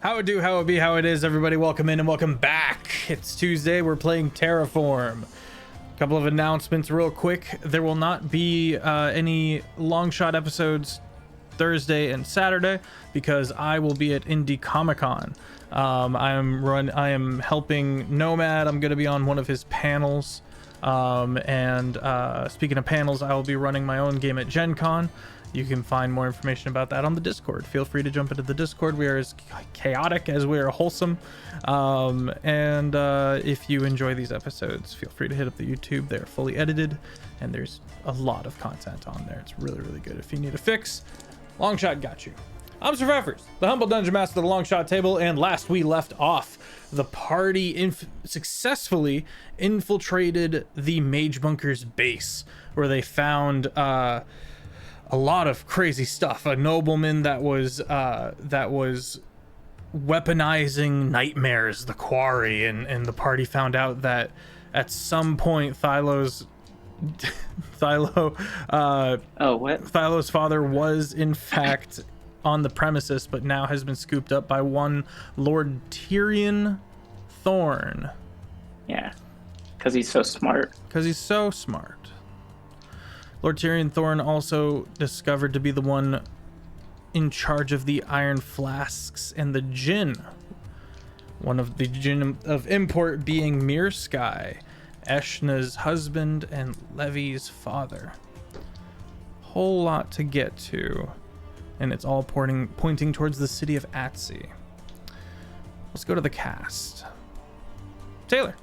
How it do, how it be, how it is, everybody. Welcome in and welcome back. It's Tuesday. We're playing Terraform. A couple of announcements real quick. There will not be any long shot episodes Thursday and Saturday because I will be at Indie Comic Con. I am helping Nomad. I'm going to be on one of his panels. Speaking of panels, I will be running my own game at Gen Con. You can find more information about that on the Discord. Feel free to jump into the Discord. We are as chaotic as we are wholesome. If you enjoy these episodes, feel free to hit up the YouTube. They're fully edited, and there's a lot of content on there. It's really, really good. If you need a fix, Longshot got you. I'm Sir Feffers, the humble dungeon master of the Longshot table, and last we left off, the party successfully infiltrated the Mage Bunker's base, where they found a lot of crazy stuff. A nobleman that was weaponizing nightmares, the quarry, and the party found out that at some point Thylo's father was in fact on the premises, but now has been scooped up by one Lord Tyrion Thorn. Yeah, because he's so smart. Lord Tyrion Thorn also discovered to be the one in charge of the iron flasks and the gin. One of the gin of import being Mirsky, Eshna's husband and Levi's father. Whole lot to get to, and it's all pointing towards the city of Atsi. Let's go to the cast. Taylor.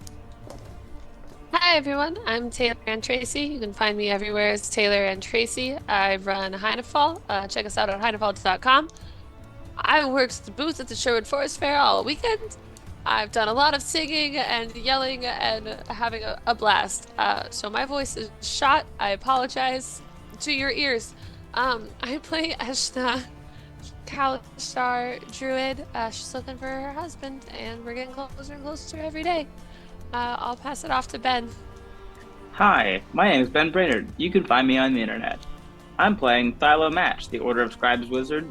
Hi everyone, I'm Taylor and Tracy. You can find me everywhere as Taylor and Tracy. I run Heinefall. Check us out at heinefall.com. I worked the booth at the Sherwood Forest Fair all weekend. I've done a lot of singing and yelling and having a blast. So my voice is shot. I apologize to your ears. I play Eshna, Kalishtar Druid. She's looking for her husband, and we're getting closer and closer every day. I'll pass it off to Ben. Hi, my name is Ben Brainard. You can find me on the internet. I'm playing Thylo Match, the Order of Scribes Wizard,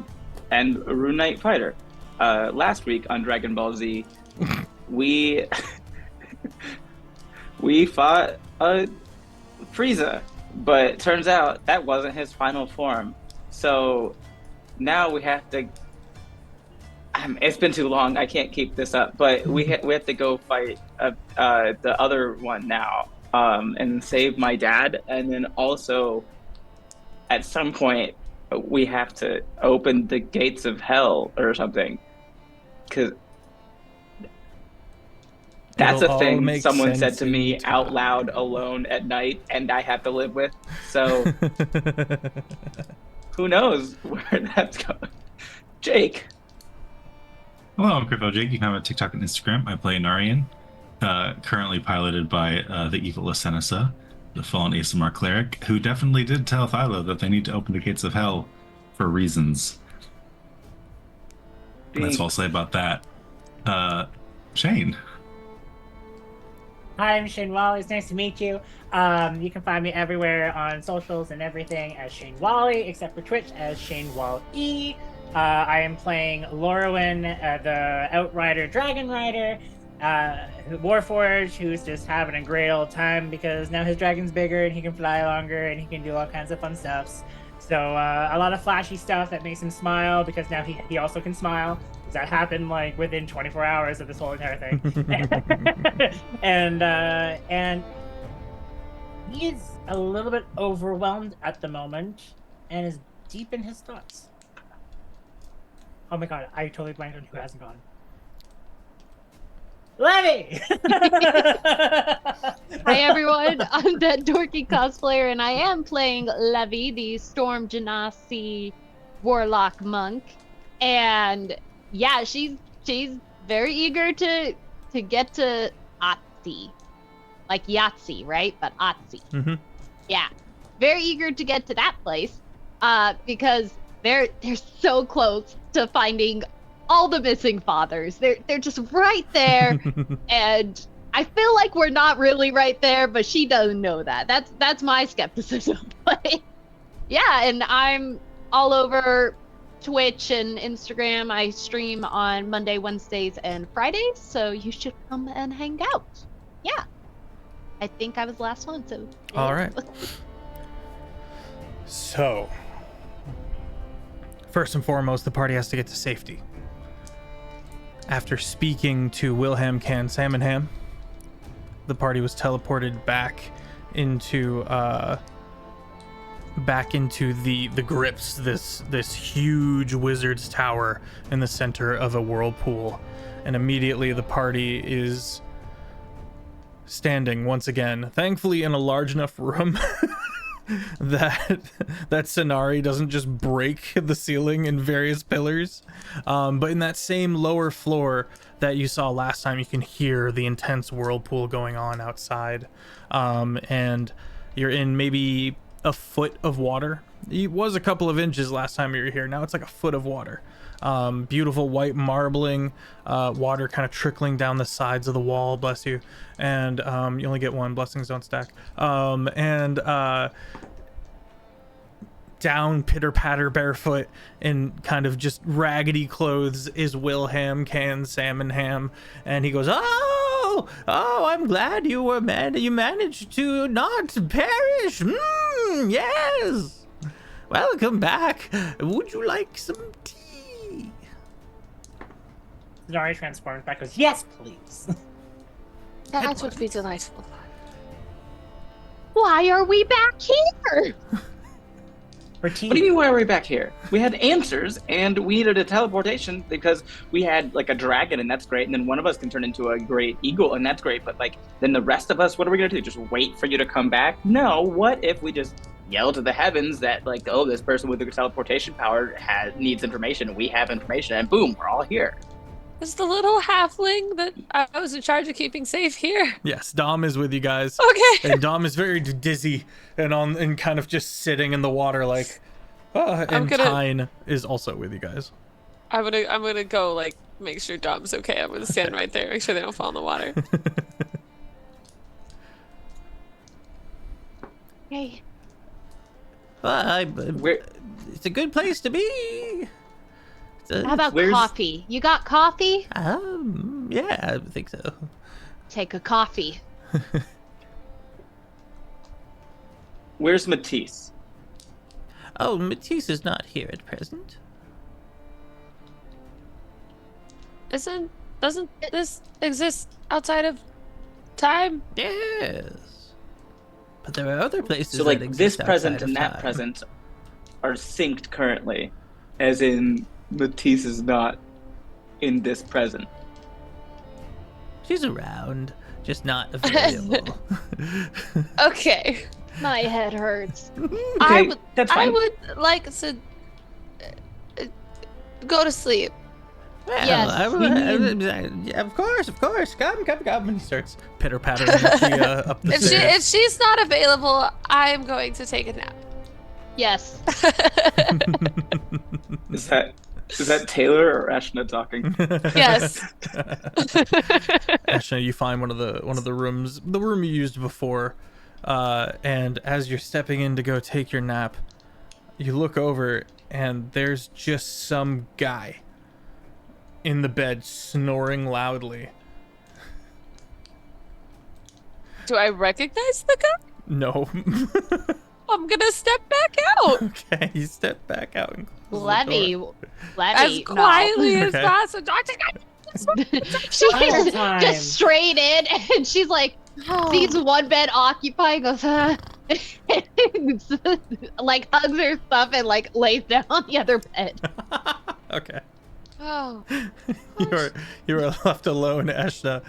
and a Rune Knight Fighter. Last week on Dragon Ball Z, we fought Frieza, but it turns out that wasn't his final form. So now we have to. It's been too long. I can't keep this up, but we have to go fight the other one now, and save my dad. And then also, at some point, we have to open the gates of hell or something, because that's a thing someone said to me out loud alone at night, and I have to live with. So who knows where that's going? Jake. Hello, I'm Critfail Jake. You can find me on TikTok and Instagram. I play Narian, currently piloted by the evil Asenisa, the fallen ASMR cleric, who definitely did tell Thylo that they need to open the gates of hell for reasons. That's all I'll say about that. Shane. Hi, I'm Shane Whalley. It's nice to meet you. You can find me everywhere on socials and everything as Shane Whalley, except for Twitch as Shane Wall-E. I am playing Lorwyn, the Outrider Dragon Rider, Warforged, who's just having a great old time because now his dragon's bigger and he can fly longer and he can do all kinds of fun stuff. So a lot of flashy stuff that makes him smile because now he also can smile. That happened like within 24 hours of this whole entire thing. and he is a little bit overwhelmed at the moment and is deep in his thoughts. Oh my god, I totally blanked on who hasn't gone. Levy! Hi everyone, I'm that dorky cosplayer and I am playing Levy, the Storm Genasi Warlock Monk. And yeah, she's very eager to get to Atsi. Like Yahtzee, right? But Atsi. Mm-hmm. Yeah. Very eager to get to that place. Because they're so close to finding all the missing fathers. They're just right there. And I feel like we're not really right there, but she doesn't know that. That's my skepticism. But yeah, and I'm all over Twitch and Instagram. I stream on Monday, Wednesdays, and Fridays, so you should come and hang out. Yeah. I think I was the last one, so. All right. So, first and foremost, the party has to get to safety. After speaking to Wilhelm Can Salmonham, the party was teleported back into the grips, this huge wizard's tower in the center of a whirlpool, and immediately the party is standing once again, thankfully in a large enough room that Sonari doesn't just break the ceiling in various pillars, but in that same lower floor that you saw last time, you can hear the intense whirlpool going on outside, and you're in maybe a foot of water. It was a couple of inches last time you were here. Now it's like a foot of water. Beautiful white marbling, water kind of trickling down the sides of the wall, bless you. And you only get one, blessings don't stack. Down pitter-patter barefoot in kind of just raggedy clothes is Wilhelm Can Salmonham, and he goes, oh, I'm glad you managed to not perish. Yes, welcome back. Would you like some tea? Sonari transforms back, goes, yes, please. That would be delightful. Why are we back here? What do you mean, why are we back here? We had answers, and we needed a teleportation because we had, like, a dragon, and that's great, and then one of us can turn into a great eagle, and that's great, but, like, then the rest of us, what are we going to do? Just wait for you to come back? No, what if we just yell to the heavens that, like, oh, this person with the teleportation power needs information, and we have information, and boom, we're all here. Is the little halfling that I was in charge of keeping safe here? Yes, Dom is with you guys. Okay. And Dom is very dizzy and kind of just sitting in the water like, and Tyne is also with you guys. I'm gonna go like make sure Dom's okay. I'm gonna stand right there, make sure they don't fall in the water. Hey. It's a good place to be. How about coffee? You got coffee? Yeah, I think so. Take a coffee. Where's Matisse? Oh, Matisse is not here at present. Doesn't this exist outside of time? Yes. But there are other places So, like, that this exist present outside and of that time. present are synced currently, as in Matisse is not in this present. She's around, just not available. Okay. My head hurts. Okay, that's fine. I would like to go to sleep. Well, Yes, of course. Come. And he starts pitter-pattering up the stairs. If she's not available, I'm going to take a nap. Yes. Is that Taylor or Ashna talking? Yes. Ashna, you find one of the rooms, the room you used before, and as you're stepping in to go take your nap, you look over and there's just some guy in the bed snoring loudly. Do I recognize the guy? No. I'm gonna step back out. Okay, you step back out and close the Levy, door. As quietly as Okay. possible. She's Fire time. just straight in, and she's like, sees one bed occupying, goes, like hugs her stuff and like lays down on the other bed. Okay. Oh. You are left alone, Ashna,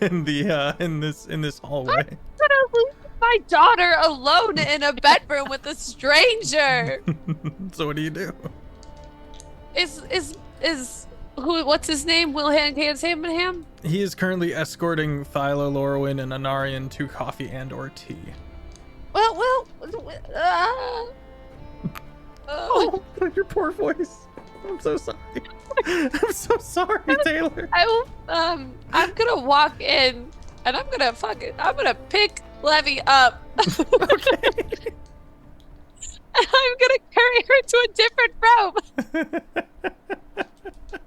in this hallway. I'm gonna leave my daughter alone in a bedroom with a stranger. So what do you do? Is what's his name? Wilhelm Can Salmonham? He is currently escorting Thyla, Lorwyn, and Anarian to coffee and or tea. Well. Oh, your poor voice. I'm so sorry. I'm so sorry, Taylor. I'm gonna walk in and I'm gonna pick Levy up. Okay. and I'm gonna carry her to a different room.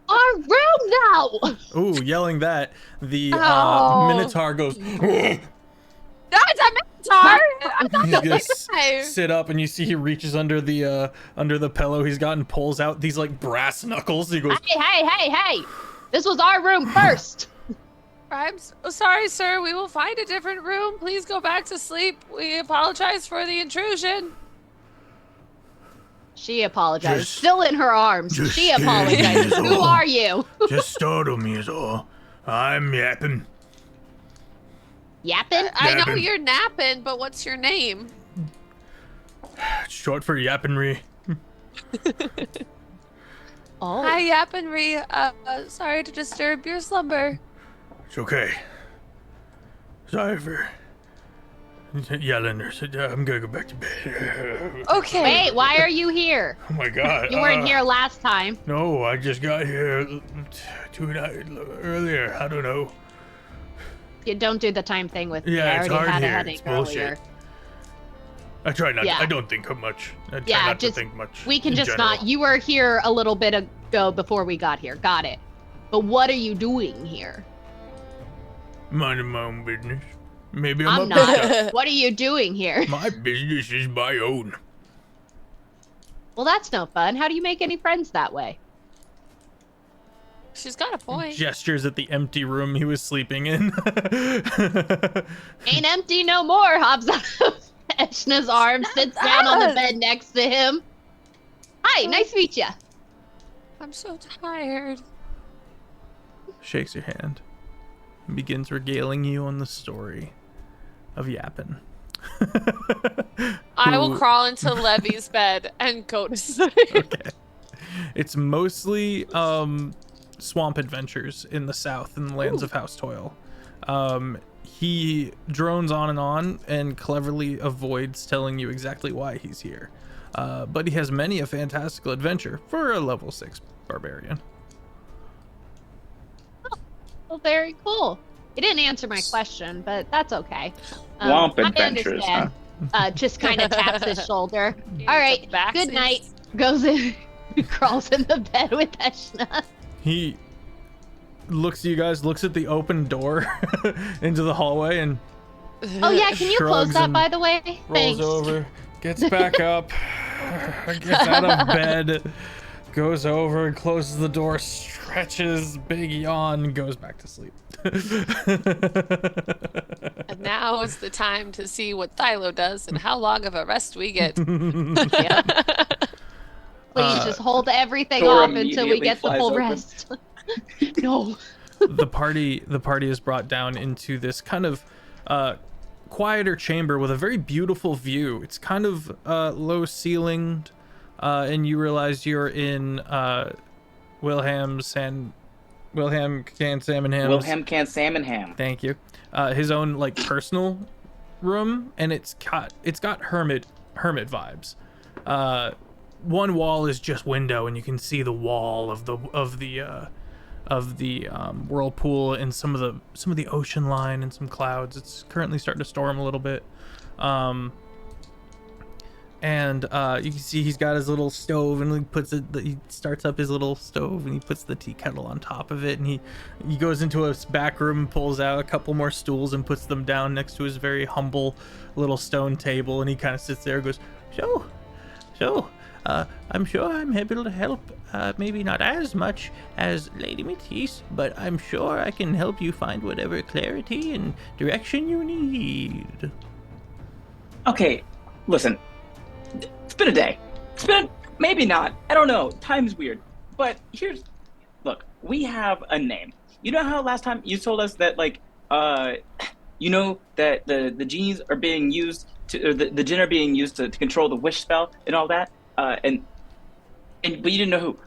Our room now. Ooh, yelling that, the Oh. Minotaur goes. No, it's a Minotaur. I'm not He's gonna the sit up, and you see he reaches under the pillow he's got and pulls out these like brass knuckles. He goes, Hey! This was our room first. I'm so sorry, sir. We will find a different room. Please go back to sleep. We apologize for the intrusion. She apologized. Just- Still in her arms. just She apologized. kidding. Who are you? just startle me is all. I'm yapping. Yapping? I know Napping. you're napping, but what's your name? It's short for yappinry. Oh. Hi, Yappenry. Sorry to disturb your slumber. It's okay. Sorry for yelling. I'm gonna go back to bed. Okay. Wait, why are you here? Oh my god. You weren't here last time. No, I just got here 2 nights earlier. I don't know. You don't do the time thing with me. Yeah, I it's already hard had a here. headache It's bullshit. earlier. I try not. Yeah. I don't think much. I try Yeah, not just to think much. we can in just general. not. You were here a little bit ago before we got here. Got it. But what are you doing here? Minding my own business. Maybe I'm I'm not. What are you doing here? My business is my own. Well, that's no fun. How do you make any friends that way? She's got a point. Gestures at the empty room he was sleeping in. Ain't empty no more. Hops out of Eshna's arm, sits down on the bad. bed next to him. Hi, nice to meet you. I'm so tired. Shakes your hand and begins regaling you on the story of Yappin. I will Who- crawl into Levy's bed and go to sleep. Okay. It's mostly swamp adventures in the south in the lands of House Toil. He drones on and cleverly avoids telling you exactly why he's here. But he has many a fantastical adventure for a level 6 barbarian. Well, very cool. He didn't answer my question, but that's okay. Womp I adventures, huh? understand. Just kind of taps his shoulder. All right, Back good seats. night. Goes in, crawls in the bed with Eshna. He looks at you guys, looks at the open door into the hallway, and Oh yeah, can you close Shrugs that and by the way? rolls Thanks. over, gets back up, gets out of bed, goes over and closes the door, stretches, big yawn, goes back to sleep. And now is the time to see what Thylo does and how long of a rest we get. Please just hold everything Door off until we immediately get the flies full open. rest. No. the party is brought down into this kind of quieter chamber with a very beautiful view. It's kind of low ceilinged, and you realize you're in Wilhelm Can Salmon Ham's. Wilhelm Can Salmon Ham. Thank you. His own like personal room, and it's got hermit vibes. One wall is just window, and you can see the wall of the whirlpool and some of the ocean line and some clouds. It's currently starting to storm a little bit. And you can see he's got his little stove, and he starts up his little stove, and he puts the tea kettle on top of it, and he goes into a back room and pulls out a couple more stools and puts them down next to his very humble little stone table, and he kind of sits there and goes, so I'm sure I'm able to help, maybe not as much as Lady Matisse, but I'm sure I can help you find whatever clarity and direction you need. Okay, listen. It's been a day. Maybe not. I don't know. Time's weird. But look, we have a name. You know how last time you told us that, like, you know that the genies are being used to, or the jinn are being used to control the wish spell and all that? But you didn't know who.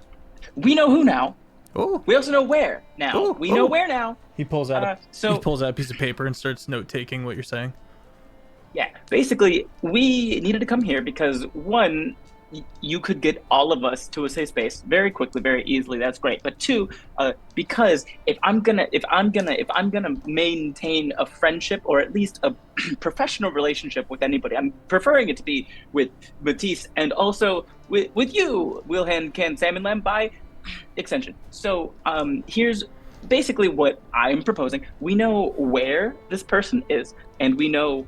We know who now. Oh. We also know where now. We know where now. He pulls out so- he pulls out a piece of paper and starts note taking what you're saying. Yeah, basically, we needed to come here because, one, you could get all of us to a safe space very quickly, very easily. That's great. But two, because if I'm gonna maintain a friendship or at least a professional relationship with anybody, I'm preferring it to be with Matisse and also with you, Wilhelm Can Salmon Lamb, by extension. So here's basically what I'm proposing. We know where this person is, and we know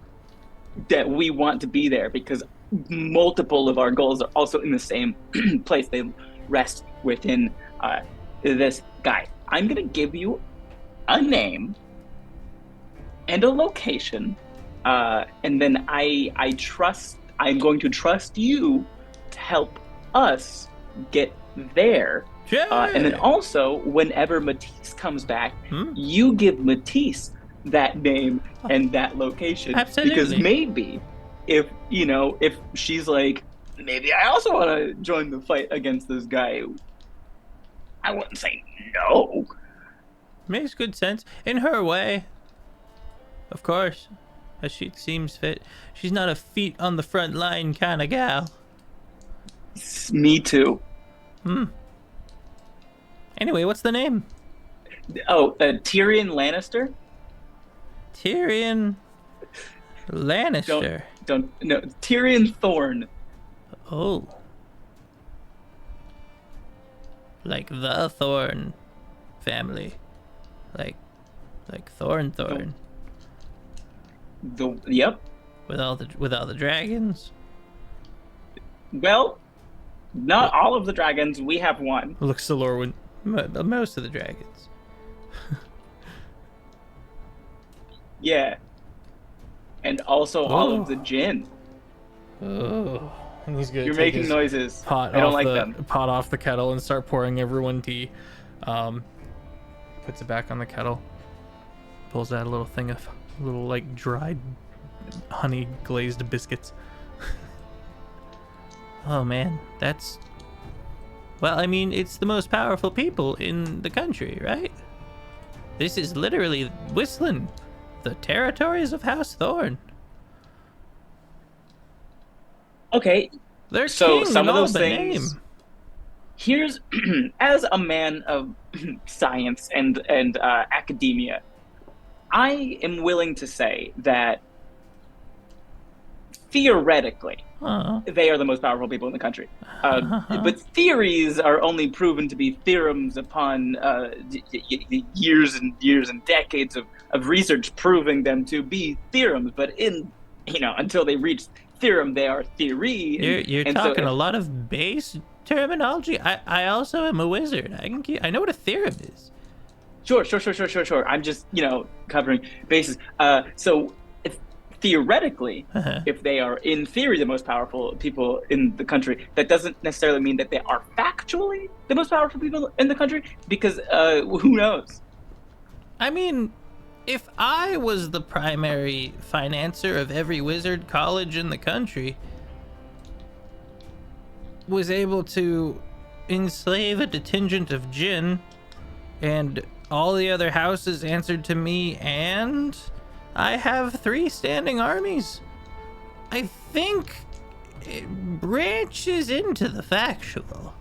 that we want to be there because multiple of our goals are also in the same place. They rest within this guy. I'm gonna give you a name and a location, and then I'm going to trust you to help us get there. And then also, whenever Matisse comes back, you give Matisse that name and that location. Absolutely. Because maybe if she's like, maybe I also want to join the fight against this guy, I wouldn't say no. Makes good sense. In her way. Of course. As she seems fit. She's not a feet on the front line kind of gal. Me too. Anyway, what's the name? Oh, Tyrion Lannister? Tyrion Lannister. No, Tyrion Thorne. Oh. Like the Thorn family. Like Thorn. Yep. With all the dragons. Well, not all of the dragons. We have one. Looks to Lorwyn. Most of the dragons. Yeah. And also all of the gin. Oh. And he's gonna You're take making his noises. pot I don't off like the them. pot off the kettle and start pouring everyone tea. Puts it back on the kettle. Pulls out a little thing of like dried honey glazed biscuits. Oh man, that's... Well, I mean, it's the most powerful people in the country, right? This is literally Whistling, the territories of House Thorn. Okay, They're so king some in of all those but things. name. Here's, as a man of science and academia, I am willing to say that theoretically, they are the most powerful people in the country. But theories are only proven to be theorems upon years and years and decades of research proving them to be theorems. But until they reach theorem, they are theory. You're talking a lot of base terminology. I also am a wizard. I know what a theorem is. Sure. I'm just, covering bases. So theoretically, if they are in theory the most powerful people in the country, that doesn't necessarily mean that they are factually the most powerful people in the country, because who knows? I mean, if I was the primary financer of every wizard college in the country, was able to enslave a contingent of djinn, and all the other houses answered to me, and I have 3 standing armies, I think it branches into the factual.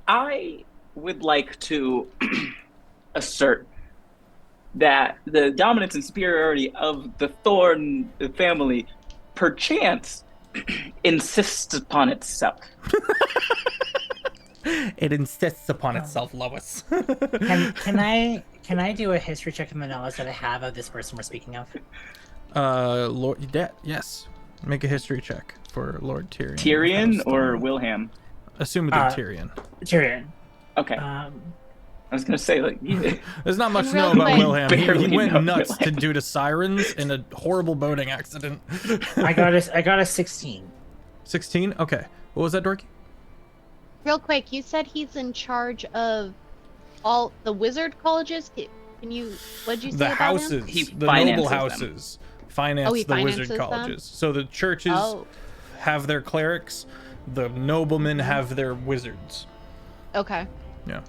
I would like to assert that the dominance and superiority of the Thorn family perchance insists upon itself. It insists upon itself, Lois. Can I do a history check of the knowledge that I have of this person we're speaking of? Yes. Make a history check for Lord Tyrion. Tyrion or Wilhelm? Assume it's Tyrion. Tyrion. Okay. I was gonna say, like, there's not much to know Real about quick. Wilhelm. He Barely went know nuts Wilhelm. due to sirens in a horrible boating accident. I got a 16. 16? Okay. What was that, Dorky? Real quick, you said he's in charge of all the wizard colleges. Can you? What'd you say The about houses, him? He the finances noble them. houses, finance he the wizard finances them? colleges. So the churches Oh, have their clerics, the noblemen have their wizards. okay. Yeah.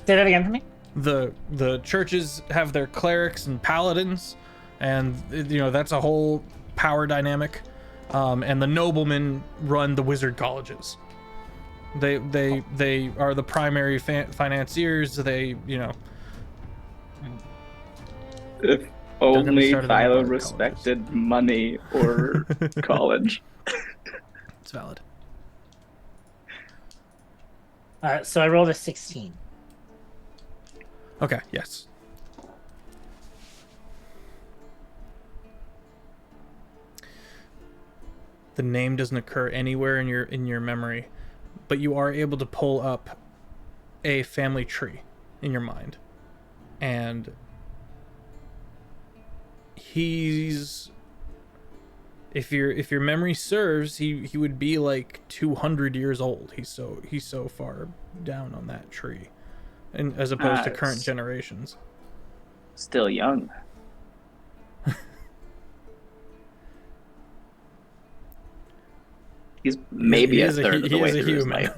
Say that again for me. the churches have their clerics and paladins, and that's a whole power dynamic. And the noblemen run the wizard colleges. They are the primary financiers. If only Philo respected money or college. It's valid. So I rolled a 16. Okay, yes. The name doesn't occur anywhere in your memory, but you are able to pull up a family tree in your mind. And he's, if your memory serves, he would be like 200 years old. He's so far down on that tree, and as opposed to current generations. Still young. He's maybe a third of the way through his life.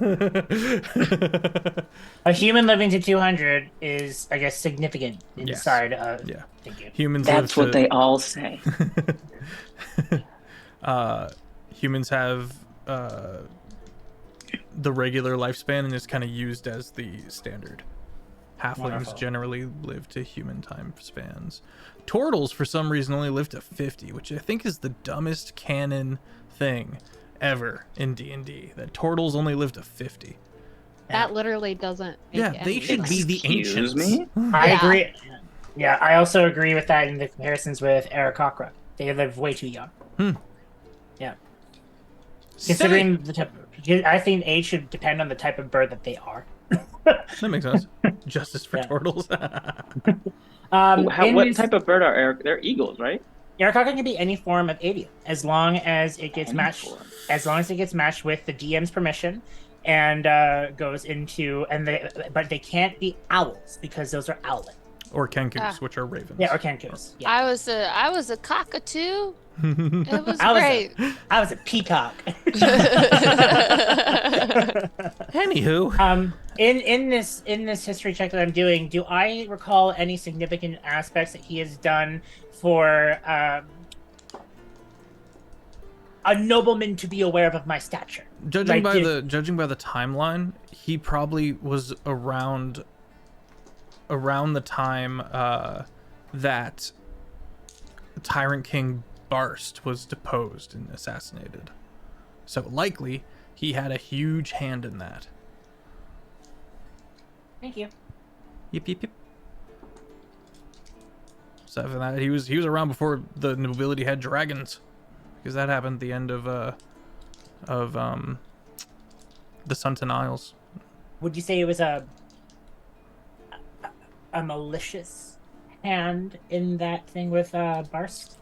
A human living to 200 is, I guess, significant inside. Yeah. Thank you. Humans. That's what they all say. Humans have the regular lifespan, and it's kind of used as the standard. Halflings Wonderful. generally live to human time spans. Turtles, for some reason, only live to 50, which I think is the dumbest canon thing ever in D&D. That turtles only live to 50. That literally doesn't make They any should be the Excuse ancients. me? I Yeah. agree. Yeah, I also agree with that in the comparisons with Aarakocra. They live way too young. Yeah. Considering the type, I think age should depend on the type of bird that they are. That makes sense. Justice for Yeah. turtles. What type of bird are Eric? They're eagles, right? Aarakocra can be any form of avian, as long as it gets Any matched. form. As long as it gets matched with the DM's permission, and goes into but they can't be owls because those are owlet. Or kenkus, which are ravens. Yeah, or cankus. Yeah. I was a cockatoo. It was I was great. I was a peacock. Anywho, In this history check that I'm doing, do I recall any significant aspects that he has done for a nobleman to be aware of my stature? judging Like, by the timeline, he probably was around the time that Tyrant King Barst was deposed and assassinated. So likely he had a huge hand in that. Thank you. Yep. So for that, he was around before the nobility had dragons, because that happened at the end of the Sunton Isles. Would you say it was a malicious hand in that thing with Barst?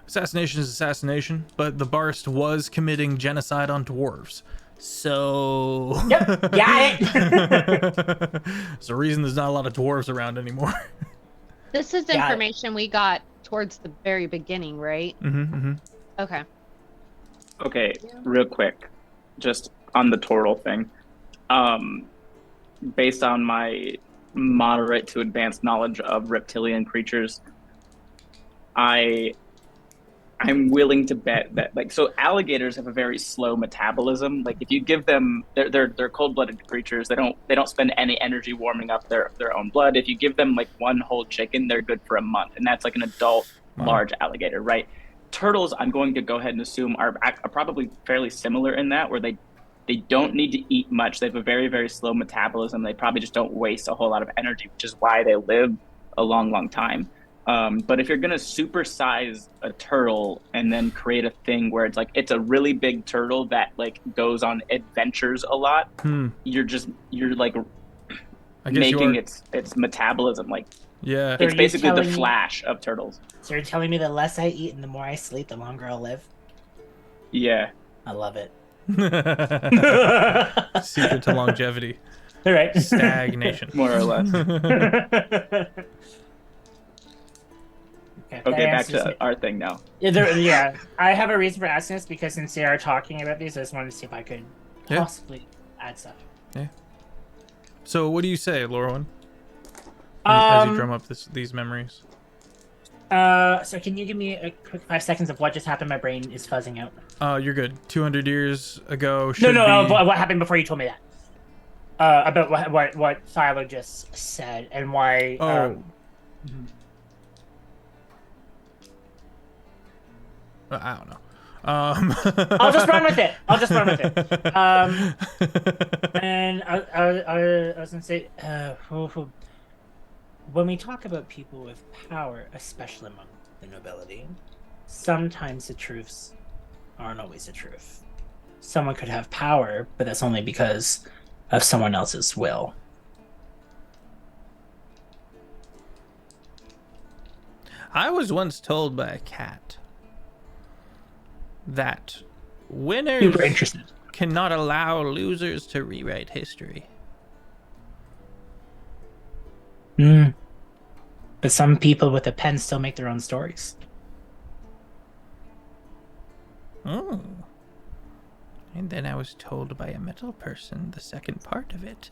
Assassination is assassination, but the Barst was committing genocide on dwarves. So Yep, got it. there's a reason there's not a lot of dwarves around anymore. This is Got it. information we got towards the very beginning, right? Okay. Okay, real quick, just on the turtle thing. Based on my moderate to advanced knowledge of reptilian creatures, I'm willing to bet that, like, so alligators have a very slow metabolism. Like, if you give them, they're cold-blooded creatures. They don't spend any energy warming up their own blood. If you give them like one whole chicken, they're good for a month, and that's like an adult large alligator, right? Turtles, I'm going to go ahead and assume are probably fairly similar in that, where they don't need to eat much. They have a very, very slow metabolism. They probably just don't waste a whole lot of energy, which is why they live a long, long time. But if you're going to supersize a turtle and then create a thing where it's like, it's a really big turtle that like goes on adventures a lot, you're like making its metabolism like, Yeah. it's you basically the telling me- Flash of turtles. So you're telling me the less I eat and the more I sleep, the longer I'll live? Yeah. I love it. Secret to longevity. All right. Stagnation. More or less. Okay, back to our thing now. Yeah, I have a reason for asking this because since they are talking about these, I just wanted to see if I could Yeah. possibly add stuff. So what do you say, Lorwyn? as you drum up these memories. So can you give me a quick 5 seconds of what just happened? My brain is fuzzing out. You're good. 200 years ago. What happened before you told me that? About what Philo just said and why. I don't know. I'll just run with it. And I was gonna say, when we talk about people with power, especially among the nobility, sometimes the truths aren't always the truth. Someone could have power, but that's only because of someone else's will. I was once told by a cat that winners Super interested. cannot allow losers to rewrite history. But some people with a pen still make their own stories. Oh. And then I was told by a metal person the second part of it.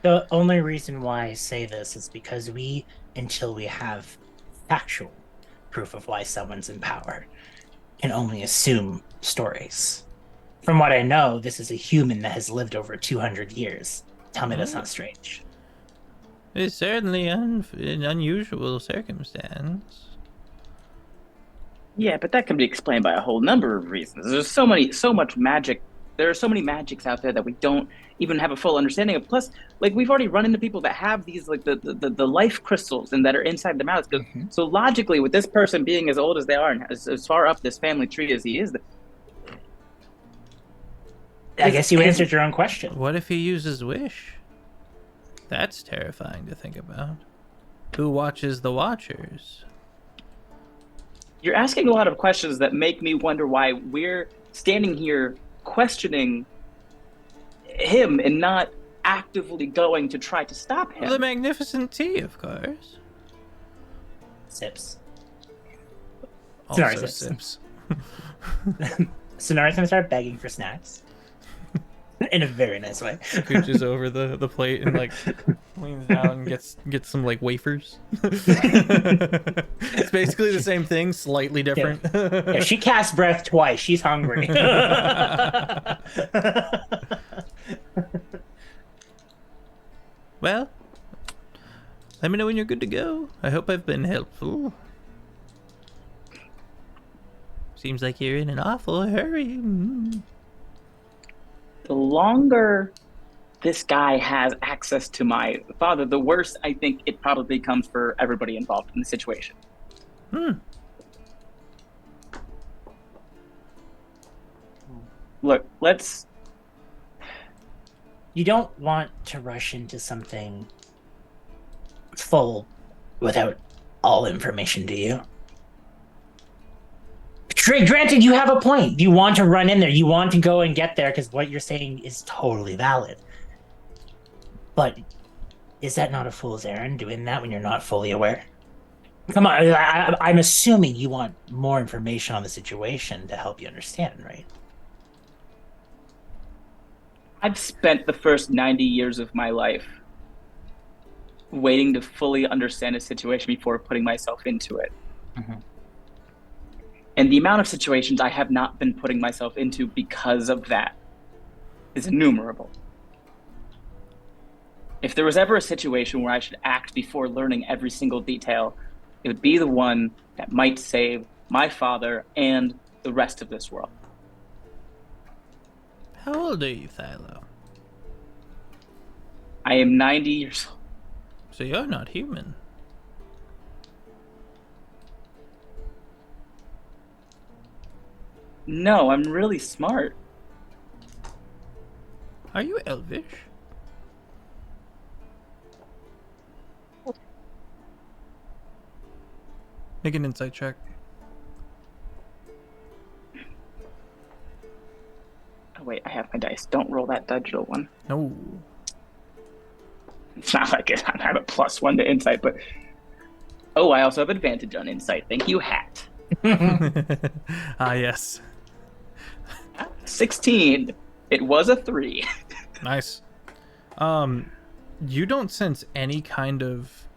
The only reason why I say this is because until we have factual proof of why someone's in power, can only assume stories. From what I know, this is a human that has lived over 200 years. Tell me that's not strange. It's certainly an unusual circumstance. Yeah, but that can be explained by a whole number of reasons. There's so much magic. There are so many magics out there that we don't even have a full understanding of. Plus, like, we've already run into people that have these, like, the life crystals and that are inside the mouths. So logically, with this person being as old as they are and as far up this family tree as he is, I guess you answered your own question. What if he uses wish? That's terrifying to think about. Who watches the watchers? you're asking a lot of questions that make me wonder why we're standing here questioning him and not actively going to try to stop him. The magnificent tea, of course. Sips. Also Sorry, sips. Sonara's gonna start begging for snacks. In a very nice way. Scooches over the plate and like leans down and gets some like wafers. It's basically the same thing, slightly different. Yeah, she casts breath twice. She's hungry. Well, let me know when you're good to go. I hope I've been helpful. Seems like you're in an awful hurry. The longer this guy has access to my father, the worse I think it probably becomes for everybody involved in the situation. Look, let's... You don't want to rush into something full without all information, do you? Granted, you have a point. You want to run in there. You want to go and get there because what you're saying is totally valid. But is that not a fool's errand, doing that when you're not fully aware? Come on, I'm assuming you want more information on the situation to help you understand, right? I've spent the first 90 years of my life waiting to fully understand a situation before putting myself into it. Mm-hmm. And the amount of situations I have not been putting myself into because of that is innumerable. If there was ever a situation where I should act before learning every single detail, it would be the one that might save my father and the rest of this world. How old are you, Philo? I am 90 years old. So you're not human. No, I'm really smart. Are you elvish? Make an insight check. Oh, wait, I have my dice. Don't roll that digital one. No. It's not like I have a +1 to insight, but... Oh, I also have advantage on insight. Thank you, hat. Ah, yes. 16. It was a 3. Nice. You don't sense any kind of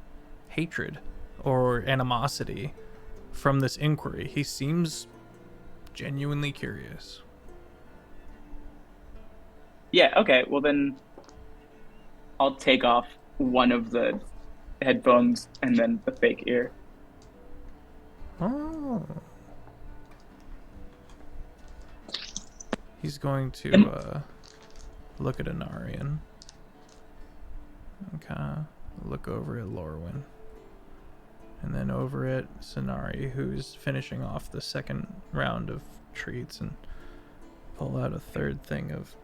hatred or animosity from this inquiry. He seems genuinely curious. Yeah, okay, well then I'll take off one of the headphones and then the fake ear. Oh. He's going to look at Anarian. Okay. Look over at Lorwyn. And then over at Sonari, who's finishing off the second round of treats, and pull out a third thing of...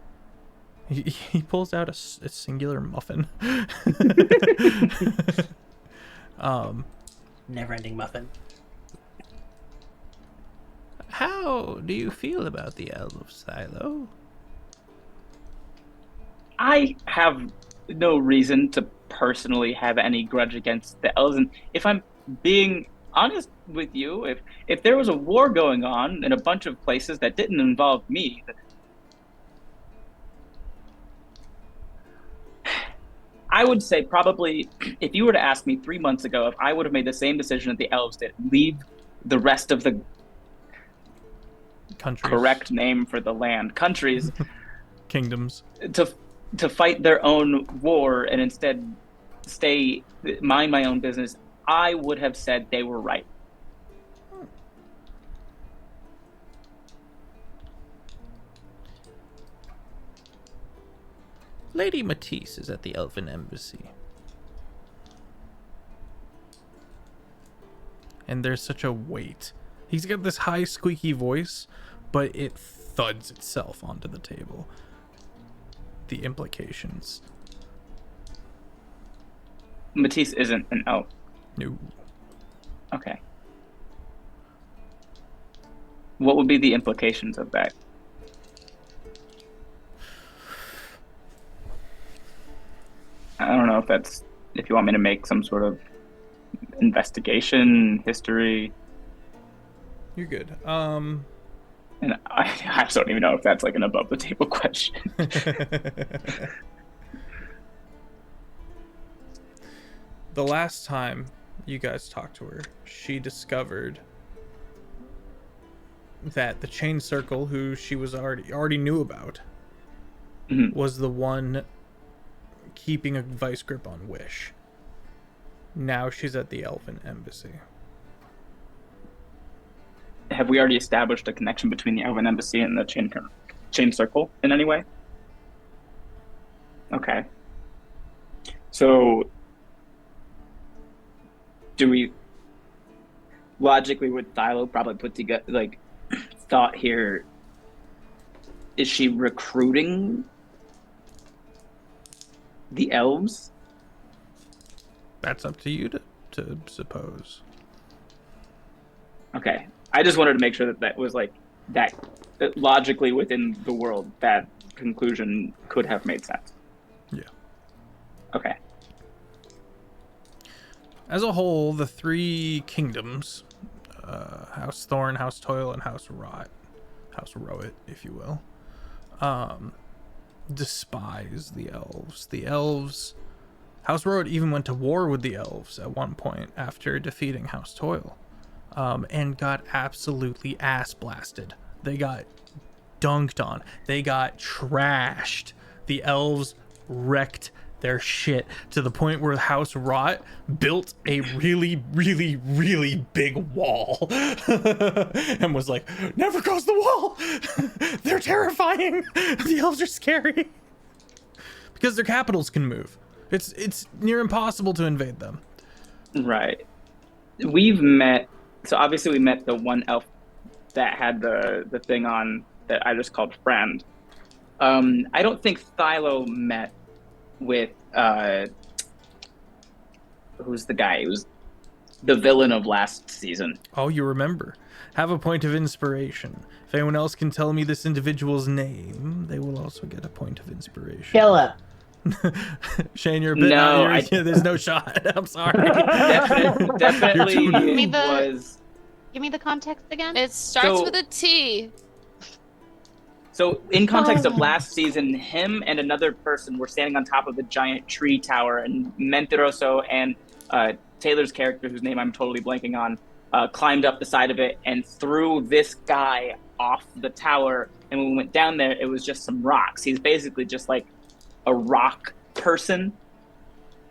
He pulls out a singular muffin. Never-ending muffin. How do you feel about the elves, Thilo? I have no reason to personally have any grudge against the elves, and if I'm being honest with you, if there was a war going on in a bunch of places that didn't involve me, I would say probably, if you were to ask me 3 months ago if I would have made the same decision that the elves did, leave the rest of the Countries. Correct name for the land, countries, Kingdoms, to fight their own war and instead mind my own business, I would have said they were right. Lady Matisse is at the Elven Embassy. And there's such a weight. He's got this high squeaky voice, but it thuds itself onto the table. The implications. Matisse isn't an elf. No. Okay. What would be the implications of that? I don't know if you want me to make some sort of investigation, history. You're good. And I don't even know if that's like an above the table question. The last time you guys talked to her, she discovered that the Chain Circle, who she was already knew about, was the one keeping a vice grip on Wish. Now she's at the Elven Embassy. Have we already established a connection between the Elven Embassy and the Chain Circle in any way? Okay. So, do we logically would Thilo probably put together thought here? Is she recruiting the elves? That's up to you to suppose. Okay. I just wanted to make sure that was that logically within the world, that conclusion could have made sense. Yeah. Okay. As a whole, the three kingdoms, House Thorn, House Toil, and House Rot, House Rowit, if you will, despise the elves. The elves, House Rowit even went to war with the elves at one point after defeating House Toil. And got absolutely ass blasted. They got dunked on. They got trashed. The elves wrecked their shit to the point where House Rot built a really, really, really big wall and was like, never cross the wall. They're terrifying. The elves are scary because their capitals can move. It's near impossible to invade them. Right. We've met. So obviously we met the one elf that had the thing on that I just called friend. I don't think Thilo met with who's the guy? He was the villain of last season. Oh, you remember. Have a point of inspiration. If anyone else can tell me this individual's name, they will also get a point of inspiration. Philip. Shane, you're a bit No, there's no shot. I'm sorry. Definitely Give me the context again. It starts So- with a T. So in context of last season, him and another person were standing on top of the giant tree tower, and Mentiroso and Taylor's character, whose name I'm totally blanking on, climbed up the side of it and threw this guy off the tower. And when we went down there, it was just some rocks. He's basically just like a rock person.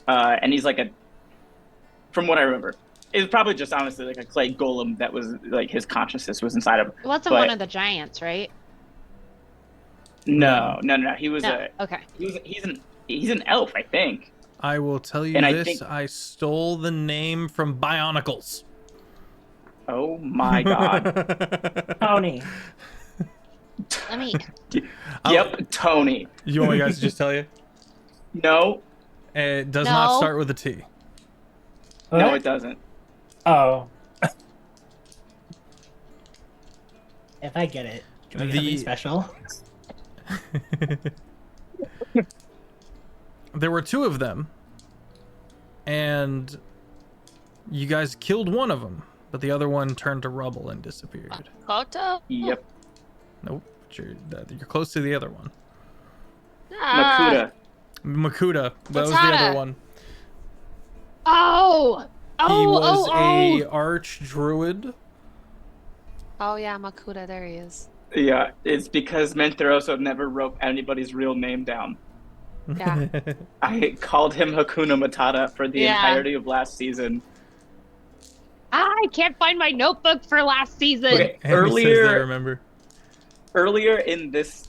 And he's like from what I remember, it was probably just honestly like a clay golem that was like his consciousness was inside of him. It wasn't one of the giants, right? No. He was okay. He's an elf, I think. I will tell you And this: I stole the name from Bionicles. Oh my god. Tony. Let me. Yep, Tony. You want me guys to just tell you? No. It does not start with a T. No, it doesn't. Oh. If I get it, can I get something special? There were two of them, and you guys killed one of them, but the other one turned to rubble and disappeared. Koto? Yep. Nope, you're close to the other one. Makuta. Makuta, that was the Matata. other one. Oh! He was a arch druid. Oh yeah, Makuta, there he is. Yeah, it's because Mentiroso never wrote anybody's real name down. Yeah. I called him Hakuna Matata for the entirety of last season. I can't find my notebook for last season. Okay, Andy says that, remember? Earlier in this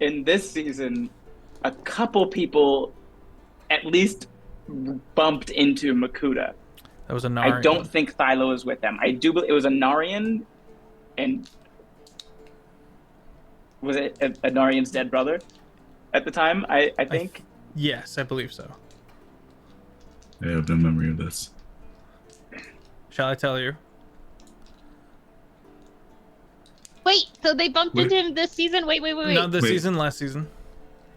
season, a couple people at least bumped into Makuta. That was a Narian. I don't think Thylo is with them. I do believe it was a Narian, and was it a Narian's dead brother at the time? I think. Yes, I believe so. I have no memory of this. Shall I tell you? Wait, so they bumped into him this season? Wait. Not this season, last season.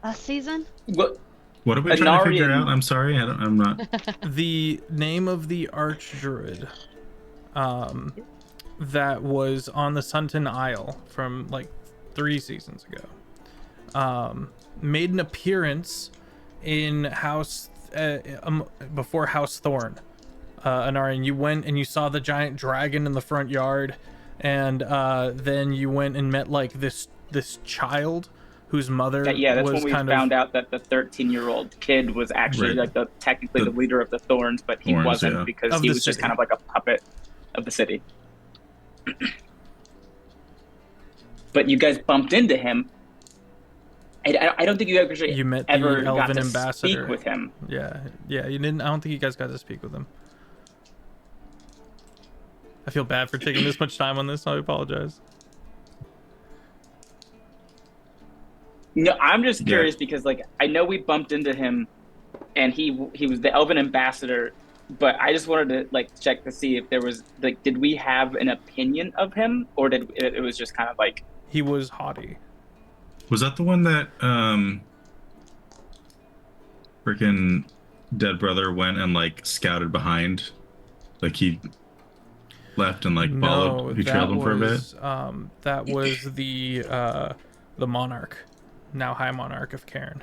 Last season? What are we trying to figure out? I'm sorry, I'm not. The name of the archdruid that was on the Sunton Isle from like 3 seasons ago made an appearance in House before House Thorn. Anarian, you went and you saw the giant dragon in the front yard, and then you went and met like this child whose mother that's was when we kind found out that the 13-year-old kid was actually like technically the leader of the Thorns, but he wasn't because he was just kind of like a puppet of the city. But you guys bumped into him. I don't think you actually you met ever the got Elven to ambassador. speak with him. Yeah, you didn't. I don't think you guys got to speak with him. I feel bad for taking this much time on this. I apologize. No, I'm just curious because like I know we bumped into him, and he was the Elven ambassador, but I just wanted to like check to see if there was like, did we have an opinion of him, or did it was just kind of like he was haughty. Was that the one that freaking dead brother went and like scouted behind, like he left and like followed, he trailed him for a bit? That was the monarch, now High Monarch of Cairn.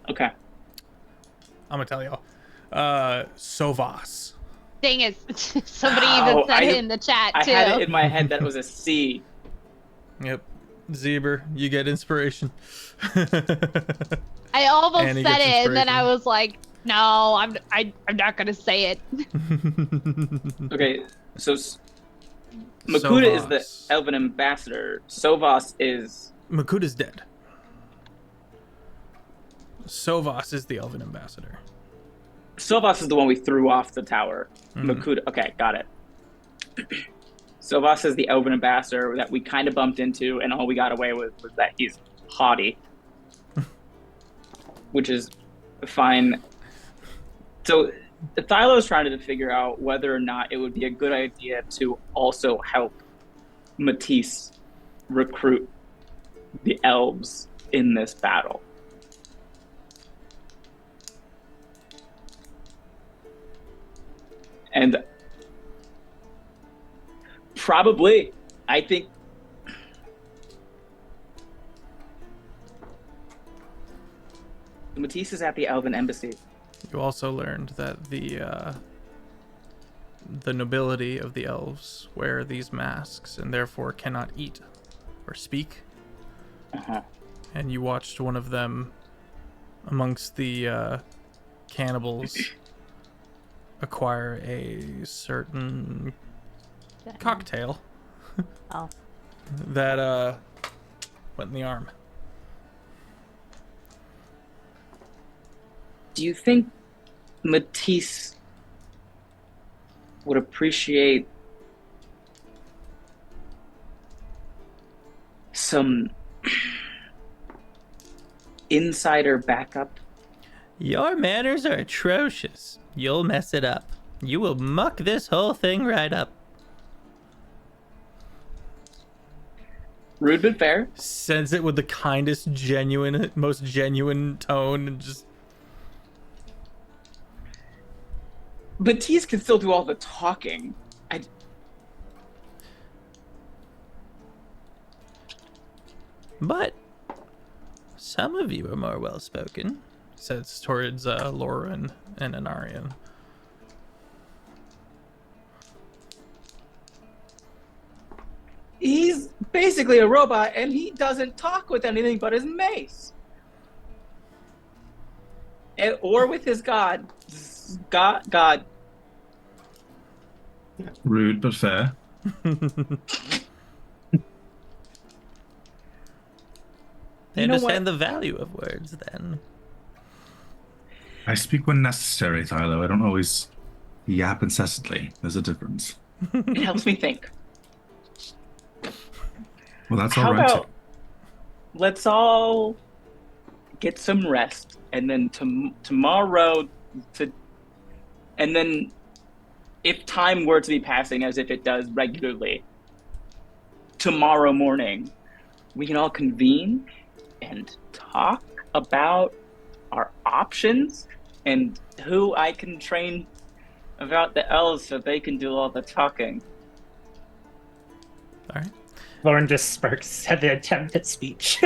Okay. I'm gonna tell y'all. Sovas. Dang it. Somebody even said it in the chat, too. I had it in my head that it was a C. Yep. Zeber, you get inspiration. I almost Annie said gets it, and then I inspiration. was like, no, I'm not going to say it. Okay, so Makuta is the Sovas. Elven ambassador. Sovas is... Makuta's dead. Sovas is the Elven ambassador. Sovas is the one we threw off the tower. Makuta, okay, got it. Sovas is the Elven ambassador that we kind of bumped into, and all we got away with was that he's haughty. Which is fine. So Thylo's trying to figure out whether or not it would be a good idea to also help Matisse recruit the elves in this battle. And probably, I think Matisse is at the Elven Embassy. You also learned that the nobility of the elves wear these masks and therefore cannot eat or speak. Uh-huh. And you watched one of them amongst the cannibals acquire a certain cocktail Oh. that went in the arm. Do you think Matisse would appreciate some insider backup? Your manners are atrocious. You'll mess it up. You will muck this whole thing right up. Rude but fair. Says it with the kindest, most genuine tone, and just Matisse can still do all the talking. But some of you are more well-spoken, says towards Lauren and Anarian. He's basically a robot, and he doesn't talk with anything but his mace. Or with his god. God. Rude but fair. I understand the value of words, then. I speak when necessary, Thylo. I don't always yap incessantly. There's a difference. It helps me think. Well, that's How all right. about let's all get some rest, and then tomorrow, and then if time were to be passing as if it does regularly, tomorrow morning, we can all convene and talk about our options and who I can train about the elves so they can do all the talking. All right. Lauren just smirks at the attempt at speech.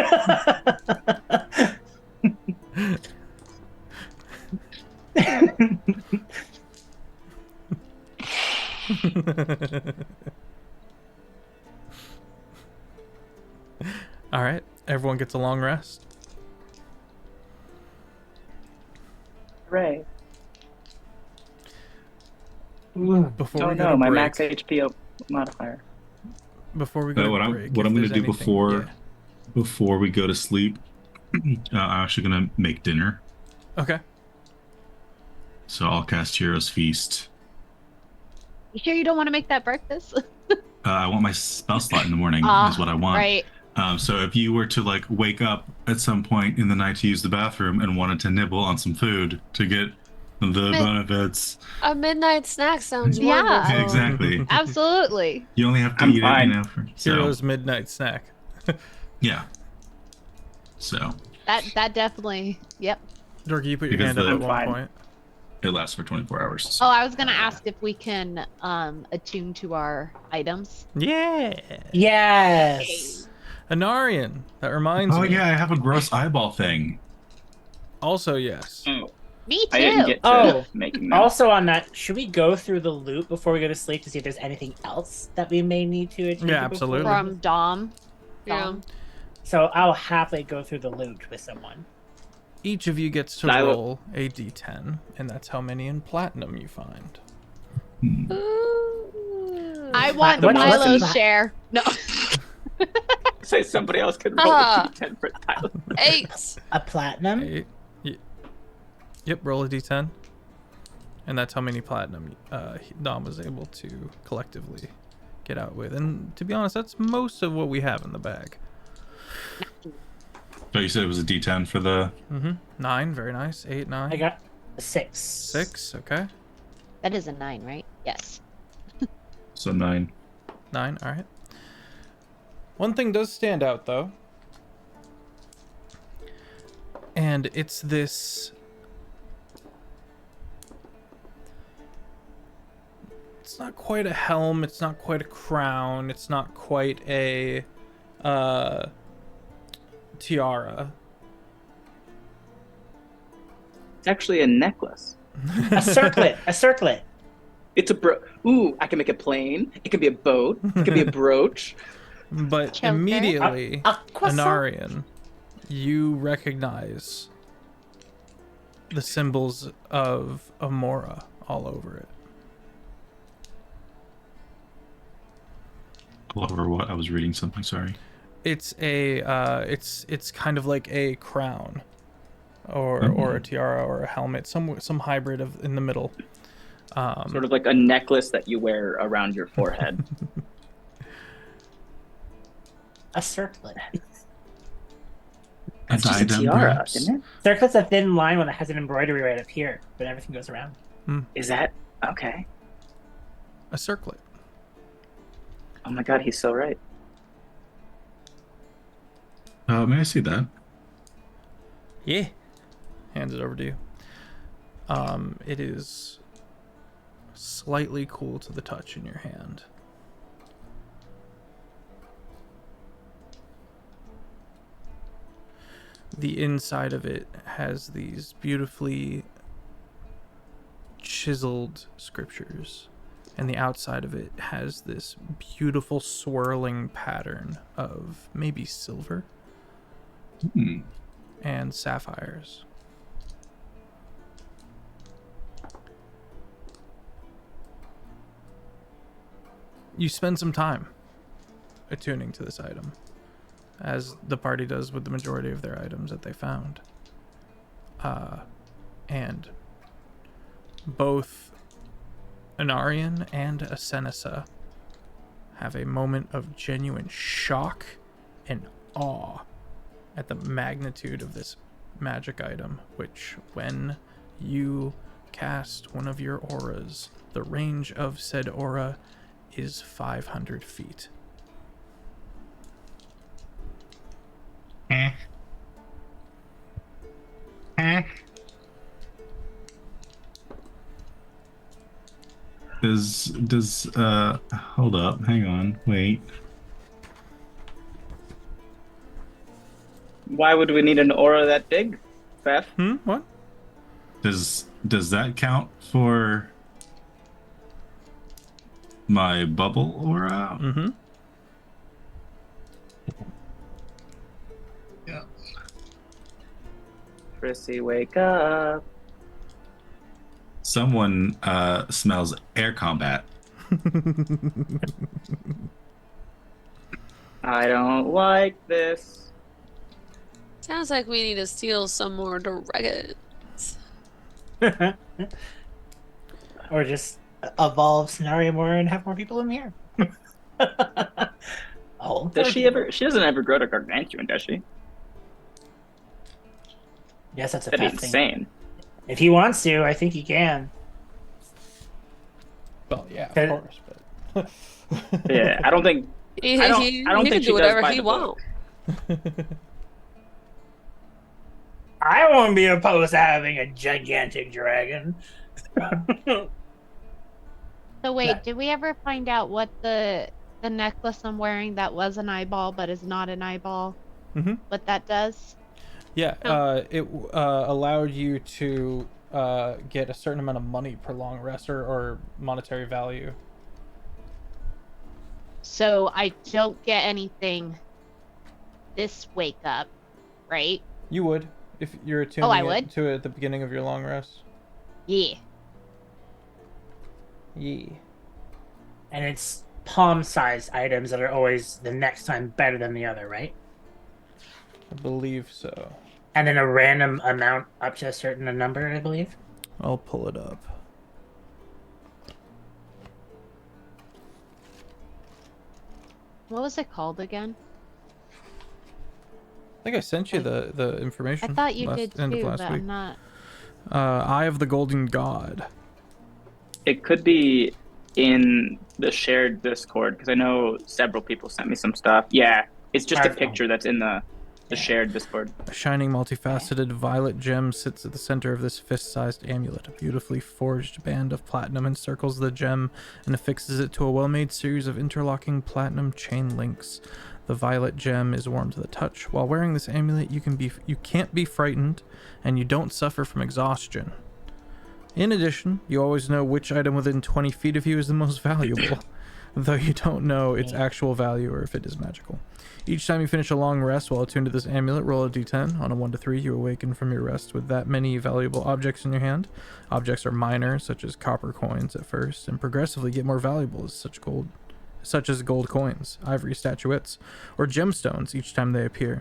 All right. Everyone gets a long rest. Hooray. Before Oh we go no, to my break, max HP modifier. Before we go to What I'm break, going to do yeah. before we go to sleep, I'm actually going to make dinner. Okay. So I'll cast Hero's Feast. You sure you don't want to make that breakfast? I want my spell slot in the morning is what I want. Right. So if you were to like wake up at some point in the night to use the bathroom and wanted to nibble on some food to get the benefits. A midnight snack sounds Yeah. wonderful. Exactly. Absolutely. You only have to I'm eat fine. it, so, Hero's midnight snack. yeah. So That definitely. Yep. Dorky, you put your Because hand up the- at one Fine. point. it lasts for 24 hours. Oh, I was gonna ask if we can attune to our items. Yeah. Yes. Anarian. That reminds Oh me. yeah, I have a gross eyeball thing. Also, yes. Oh, Me too. I didn't get to Oh, making that. Also on that, should we go through the loot before we go to sleep to see if there's anything else that we may need to achieve? Yeah, before absolutely. we- From Dom. Yeah. So I'll happily go through the loot with someone. Each of you gets to I will- roll a d10, and that's how many in platinum you find. Ooh. I want What's Milo's that? share. No. Say somebody else could roll Ah. a d10 for Tyler. 8. A platinum? Yep, roll a d10. And that's how many platinum Dom was able to collectively get out with. And to be honest, that's most of what we have in the bag. So you said it was a D10 for the. 9, very nice. 8, 9. I got a 6. 6, okay. That is a 9, right? Yes. So 9. 9, alright. One thing does stand out, though. And it's this... It's not quite a helm, it's not quite a crown, it's not quite a tiara. actually a necklace. A circlet. A circlet. It's a Ooh, I can make a plane. It can be a boat. It can be a brooch. But Choker. immediately, A croissant. Anarian, you recognize the symbols of Amora all over it. All over what? I was reading something. Sorry. It's a it's kind of like a crown, or a tiara or a helmet, some hybrid of in the middle. Sort of like a necklace that you wear around your forehead. A circlet. It's just a diadem, tiara, perhaps? isn't it? Circlet's a thin line one that has an embroidery right up here, but everything goes around. Is that okay? A circlet. Oh my god, he's so right. May I see that? Yeah. Hands it over to you. It is slightly cool to the touch in your hand. The inside of it has these beautifully chiseled scriptures, and the outside of it has this beautiful swirling pattern of maybe silver and sapphires. You spend some time attuning to this item, as the party does with the majority of their items that they found. And both Anarian and Asenisa have a moment of genuine shock and awe at the magnitude of this magic item, which, when you cast one of your auras, the range of said aura is 500 feet. Does hold up, hang on, wait. Why would we need an aura that big, Feff? What? Does that count for my bubble aura? Mm-hmm. Yeah. Tracy, wake up. Someone smells air combat. I don't like this. Sounds like we need to steal some more dragons. Or just evolve scenario more and have more people in here. Oh, Does she ever? She doesn't ever grow to gargantuan, does she? Yes, that's a That'd be fact thing. insane. If he wants to, I think he can. Well, yeah, Okay. of course, but Yeah, I don't think. He, I don't he think can she do does whatever by he the book. wants. I won't be opposed to having a gigantic dragon. So wait, Yeah. did we ever find out what the necklace I'm wearing that was an eyeball but is not an eyeball? Mhm. What that does? yeah, Oh. it allowed you to get a certain amount of money per long rest, or monetary value. So I don't get anything this wake up, right? You would, if you're attuning I would? to it at the beginning of your long rest. Yeah. Yeah. And it's palm-sized items that are always the next time better than the other, right? I believe so. And then a random amount up to a certain number, I believe. I'll pull it up. What was it called again? I think I sent you the information. I thought you did end of too, last but week. I'm not. Eye of the Golden God. It could be in the shared Discord because I know several people sent me some stuff. Yeah, it's just a Alright. picture that's in the shared Discord. A shining, multifaceted violet gem sits at the center of this fist-sized amulet. A beautifully forged band of platinum encircles the gem and affixes it to a well-made series of interlocking platinum chain links. The violet gem is warm to the touch. While wearing this amulet, you can't be frightened, and you don't suffer from exhaustion. In addition, you always know which item within 20 feet of you is the most valuable, though you don't know its actual value or if it is magical. Each time you finish a long rest while attuned to this amulet, roll a d10. On a 1 to 3, you awaken from your rest with that many valuable objects in your hand. Objects are minor, such as copper coins at first, and progressively get more valuable such as gold coins, ivory statuettes, or gemstones each time they appear.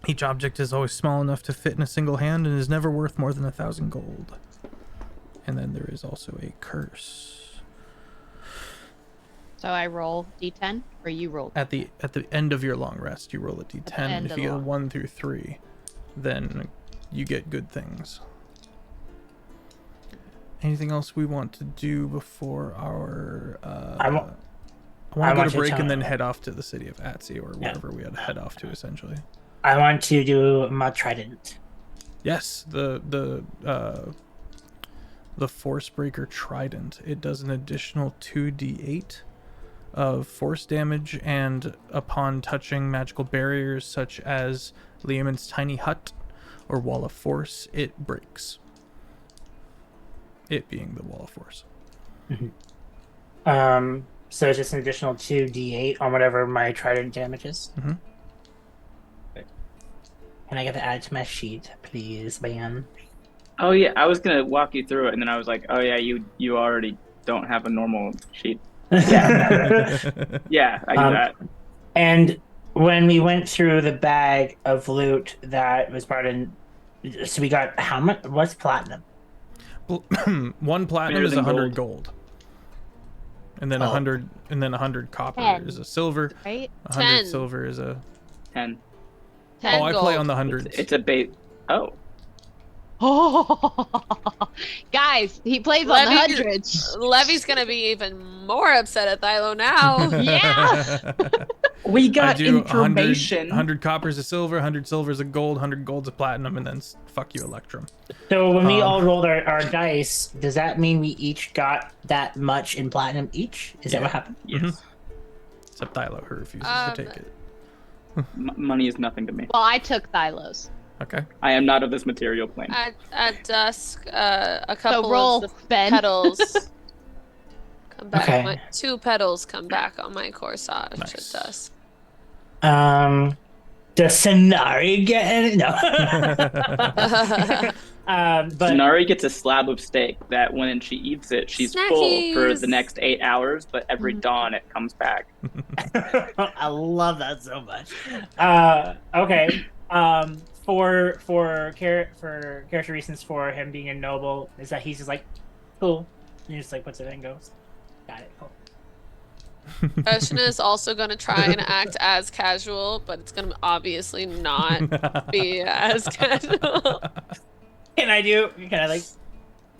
Each object is always small enough to fit in a single hand and is never worth more than 1,000 gold. And then there is also a curse. So I roll d10, or you roll? At the end of your long rest, you roll a d10, and if you get a 1 through 3, then you get good things. Anything else we want to do before our... I want to go to break and then head off to the city of Atsy, or wherever we had to head off to, essentially. I want to do my trident. Yes, the Forcebreaker Trident. It does an additional 2d8 of force damage, and upon touching magical barriers such as Liamon's tiny hut or wall of force, it breaks. It being the wall of force. Mm-hmm. So it's just an additional 2d8 on whatever my trident damage is. Mm-hmm. Can I get to add it to my sheet, please, man? Oh yeah, I was gonna walk you through it, and then I was like, oh yeah, you already don't have a normal sheet. Yeah, yeah, I do that. And when we went through the bag of loot that was brought in, so we got how much? What's platinum? 1 platinum is 100 gold. And then 100, and then 100 copper 10. is a silver. Right? 100 10. silver is a... 10. 10 I gold. play on the hundreds. It's a bait. Oh. Guys, he plays on the hundreds. Levy's gonna be even more upset at Thylo now. Yeah. We got I do information. 100 coppers a silver, 100 silvers a gold, 100 gold's a platinum, and then fuck you, Electrum. So when we all rolled our dice, does that mean we each got that much in platinum each? Is that what happened? Yes. Mm-hmm. Except Thylo, who refuses to take it. Money is nothing to me. Well, I took Thylos. Okay. I am not of this material plane. At dusk, a couple roll, of the Ben. petals come back. Okay. 2 petals come back on my corsage Nice. at dusk. Does Sonari get any? No. But Nari gets a slab of steak that when she eats it, she's full for Snackies. the next 8 hours, but every dawn it comes back. I love that so much. Okay. For character reasons for him being a noble is that he's just like, cool. And he just like puts it in and goes, got it, cool. Oceana is also going to try and act as casual, but it's going to obviously not be as casual. Can I like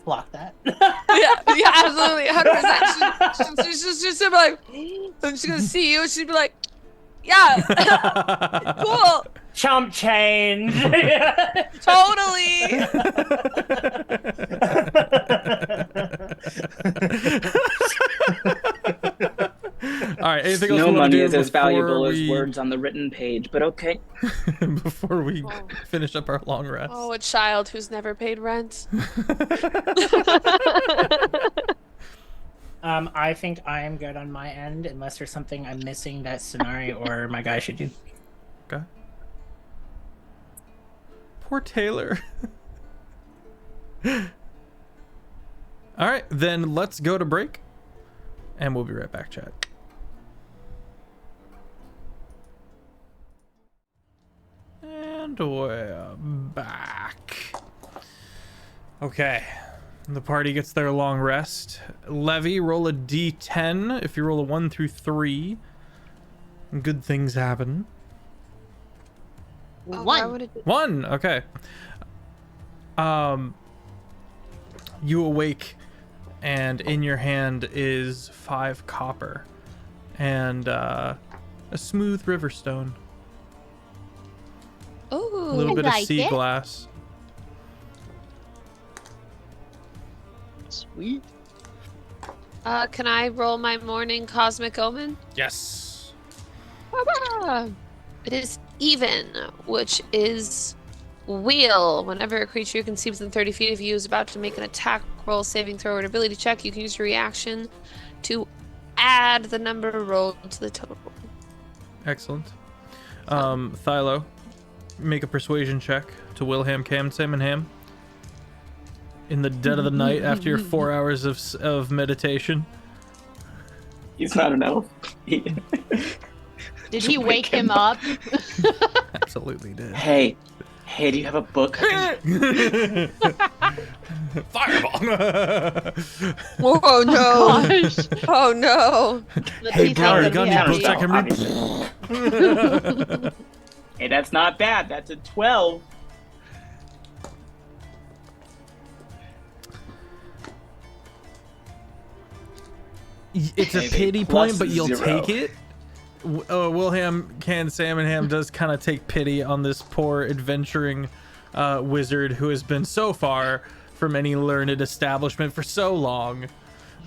block that? yeah, absolutely, 100%. She's just gonna be like, and she's gonna see you, and she'd be like, yeah, cool, Chump change. totally. All right, anything else No we want money to is do as valuable as we- words on the written page, but okay. before we Oh. finish up our long rest? Oh, a child who's never paid rent. I think I am good on my end, unless there's something I'm missing that Sonari or my guy should do. Okay. Poor Taylor. All right, then let's go to break, and we'll be right back, chat. And we're back. Okay. The party gets their long rest. Levy, roll a d10. If you roll a 1 through 3, good things happen. Oh, why 1. would it be- 1. Okay. You awake, and in your hand is 5 copper and a smooth river stone. A Ooh, little I bit of like sea it. glass. Sweet. can I roll my morning cosmic omen? Yes. Ah, it is even, which is wheel. Whenever a creature you can see within 30 feet of you is about to make an attack roll, saving throw, or an ability check, you can use your reaction to add the number rolled to the total. Excellent. Thylo, make a persuasion check to Wilhelm Cam Sam and Ham. In the dead of the night after your 4 hours of meditation. He's not an elf. Did he wake him up? Absolutely did. Hey, do you have a book? Fireball! Oh no! Gosh. Oh no! Hey, Power, you got any books I can read? Hey, that's not bad. That's a 12. It's a Maybe pity plus point, but you'll 0. take it. Wilhelm Can Sam and Ham does kind of take pity on this poor adventuring wizard who has been so far from any learned establishment for so long.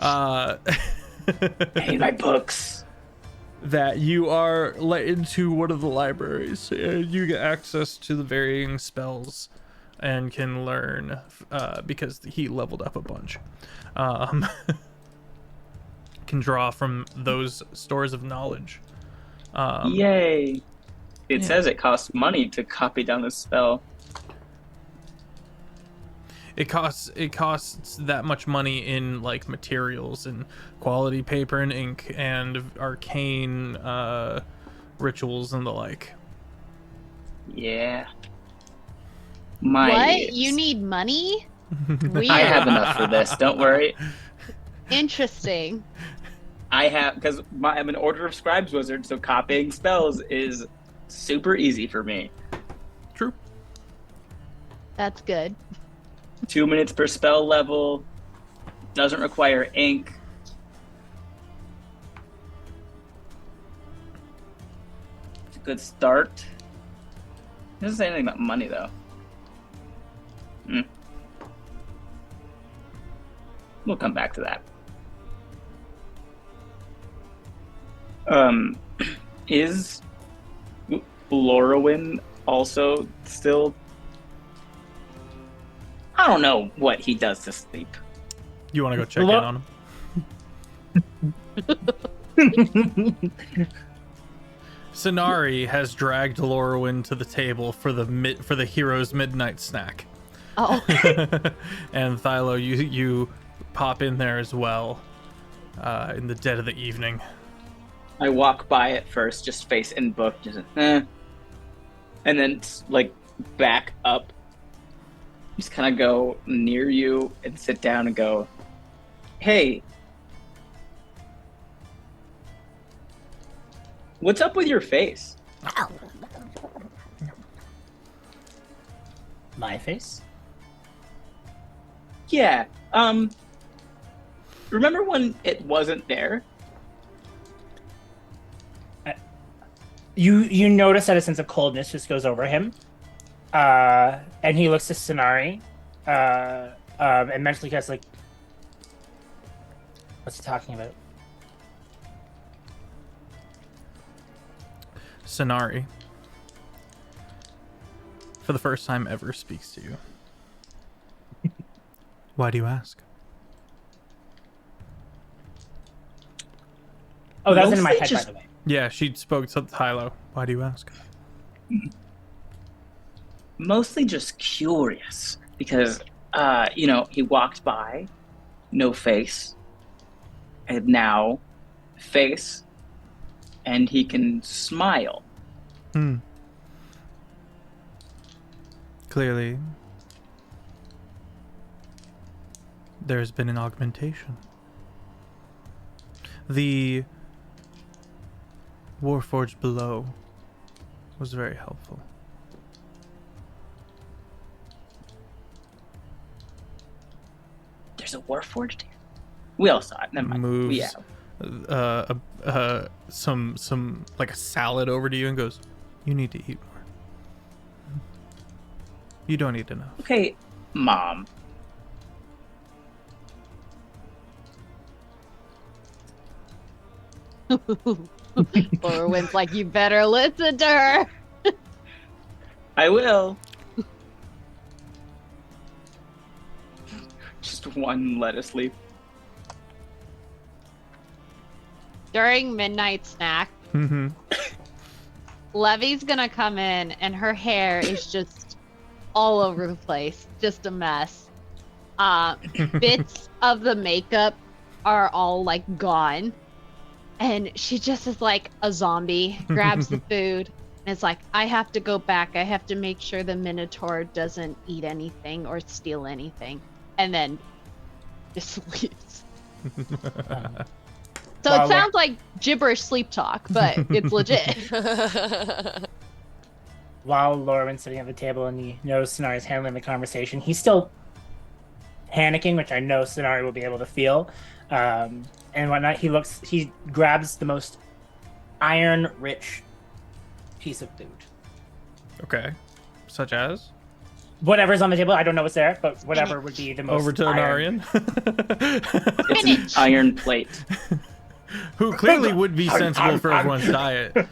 Hey, my books. That you are let into one of the libraries and you get access to the varying spells and can learn because he leveled up a bunch. Can draw from those stores of knowledge. Yay. It yeah. says it costs money to copy down the spell. It costs that much money in like materials and quality paper and ink and arcane rituals and the like. Yeah. What? You need money? Weird. I have enough for this. Don't worry. Interesting. I have, because I'm an Order of Scribes wizard, so copying spells is super easy for me. True. That's good. 2 minutes per spell level. Doesn't require ink. It's a good start. It doesn't say anything about money, though. We'll come back to that. Is Lorwyn also still... I don't know what he does to sleep. You want to go check in on him? Sonari has dragged Lorwyn to the table for the hero's midnight snack. Oh. And Thylo, you pop in there as well in the dead of the evening. I walk by it first, just face in book, just and then like back up. Just kind of go near you and sit down and go, hey, what's up with your face? My face? Yeah, remember when it wasn't there? You notice that a sense of coldness just goes over him, and he looks to Sonari, and mentally casts like, what's he talking about? Sonari, for the first time ever, speaks to you. Why do you ask? Oh, that's in my Mostly head, just- by the way. Yeah, she spoke to Thylo. Why do you ask? Mostly just curious because, he walked by, no face, and now face, and he can smile. Clearly, there's been an augmentation. The Warforged below was very helpful. There's a Warforged here? We all saw it. Never mind. Moves Yeah. some like a salad over to you and goes, you need to eat more. You don't eat enough. Okay, Mom. Lorwyn's like, you better listen to her. I will. Just one lettuce leaf. During midnight snack, Mm-hmm. Levy's gonna come in and her hair is just all over the place, just a mess. Bits of the makeup are all like gone, and she just is like a zombie, grabs the food, and it's like, I have to go back. I have to make sure the Minotaur doesn't eat anything or steal anything, and then just leaves. So Wow, it sounds like gibberish sleep talk, but it's legit. While Lorwyn's sitting at the table and he knows Sonari's handling the conversation, he's still panicking, which I know Sonari will be able to feel. And whatnot, he grabs the most iron-rich piece of food. Okay. Such as? Whatever's on the table, I don't know what's there, but whatever would be the most Over to iron. Anarian. It's an iron plate. Who clearly would be sensible for everyone's diet. And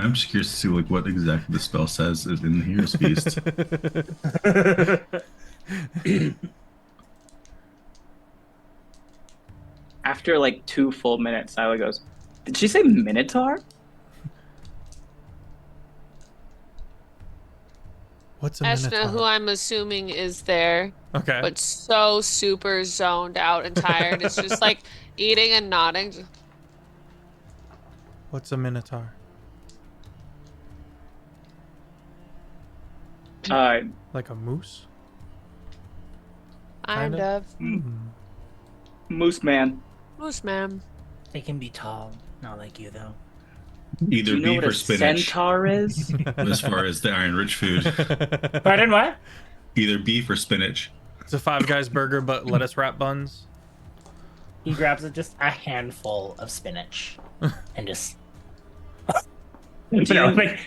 I'm just curious to see like what exactly the spell says is in the Hero's Feast. After like 2 full minutes, Sila goes, "Did she say Minotaur?" What's a Ashna, minotaur? who I'm assuming is there, Okay. but so super zoned out and tired. It's just like eating and nodding. What's a minotaur? Like a moose? Kind Kinda. of. Hmm. Moose man. Moose man. They can be tall, not like you though. Either Do you know beef what or a spinach. centaur is? As far as the iron rich food, Pardon, what? either beef or spinach. It's a Five Guys burger, but lettuce wrap buns. He grabs just a handful of spinach and just like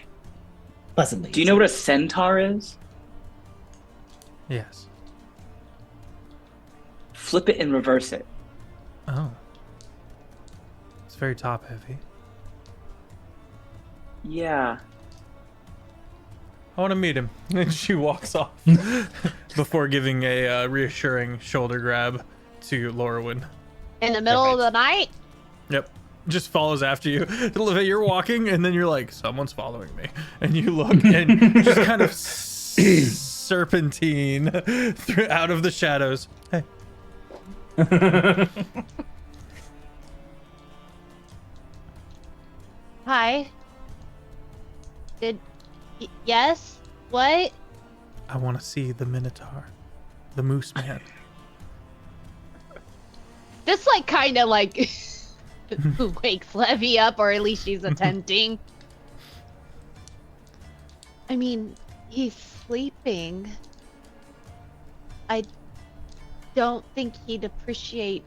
pleasantly. Do you know what a centaur is? Yes. Flip it and reverse it. Oh. It's very top heavy. Yeah. I want to meet him. And she walks off before giving a reassuring shoulder grab to Lorwyn. In the middle of the night? Yep. Just follows after you. You're walking, and then you're like, someone's following me. And you look, and just kind of serpentine out of the shadows. Hey. Hi. Yes? What? I want to see the Minotaur. The Moose Man. This like kind of like wakes Levy up, or at least she's attempting. I mean, he's sleeping. I don't think he'd appreciate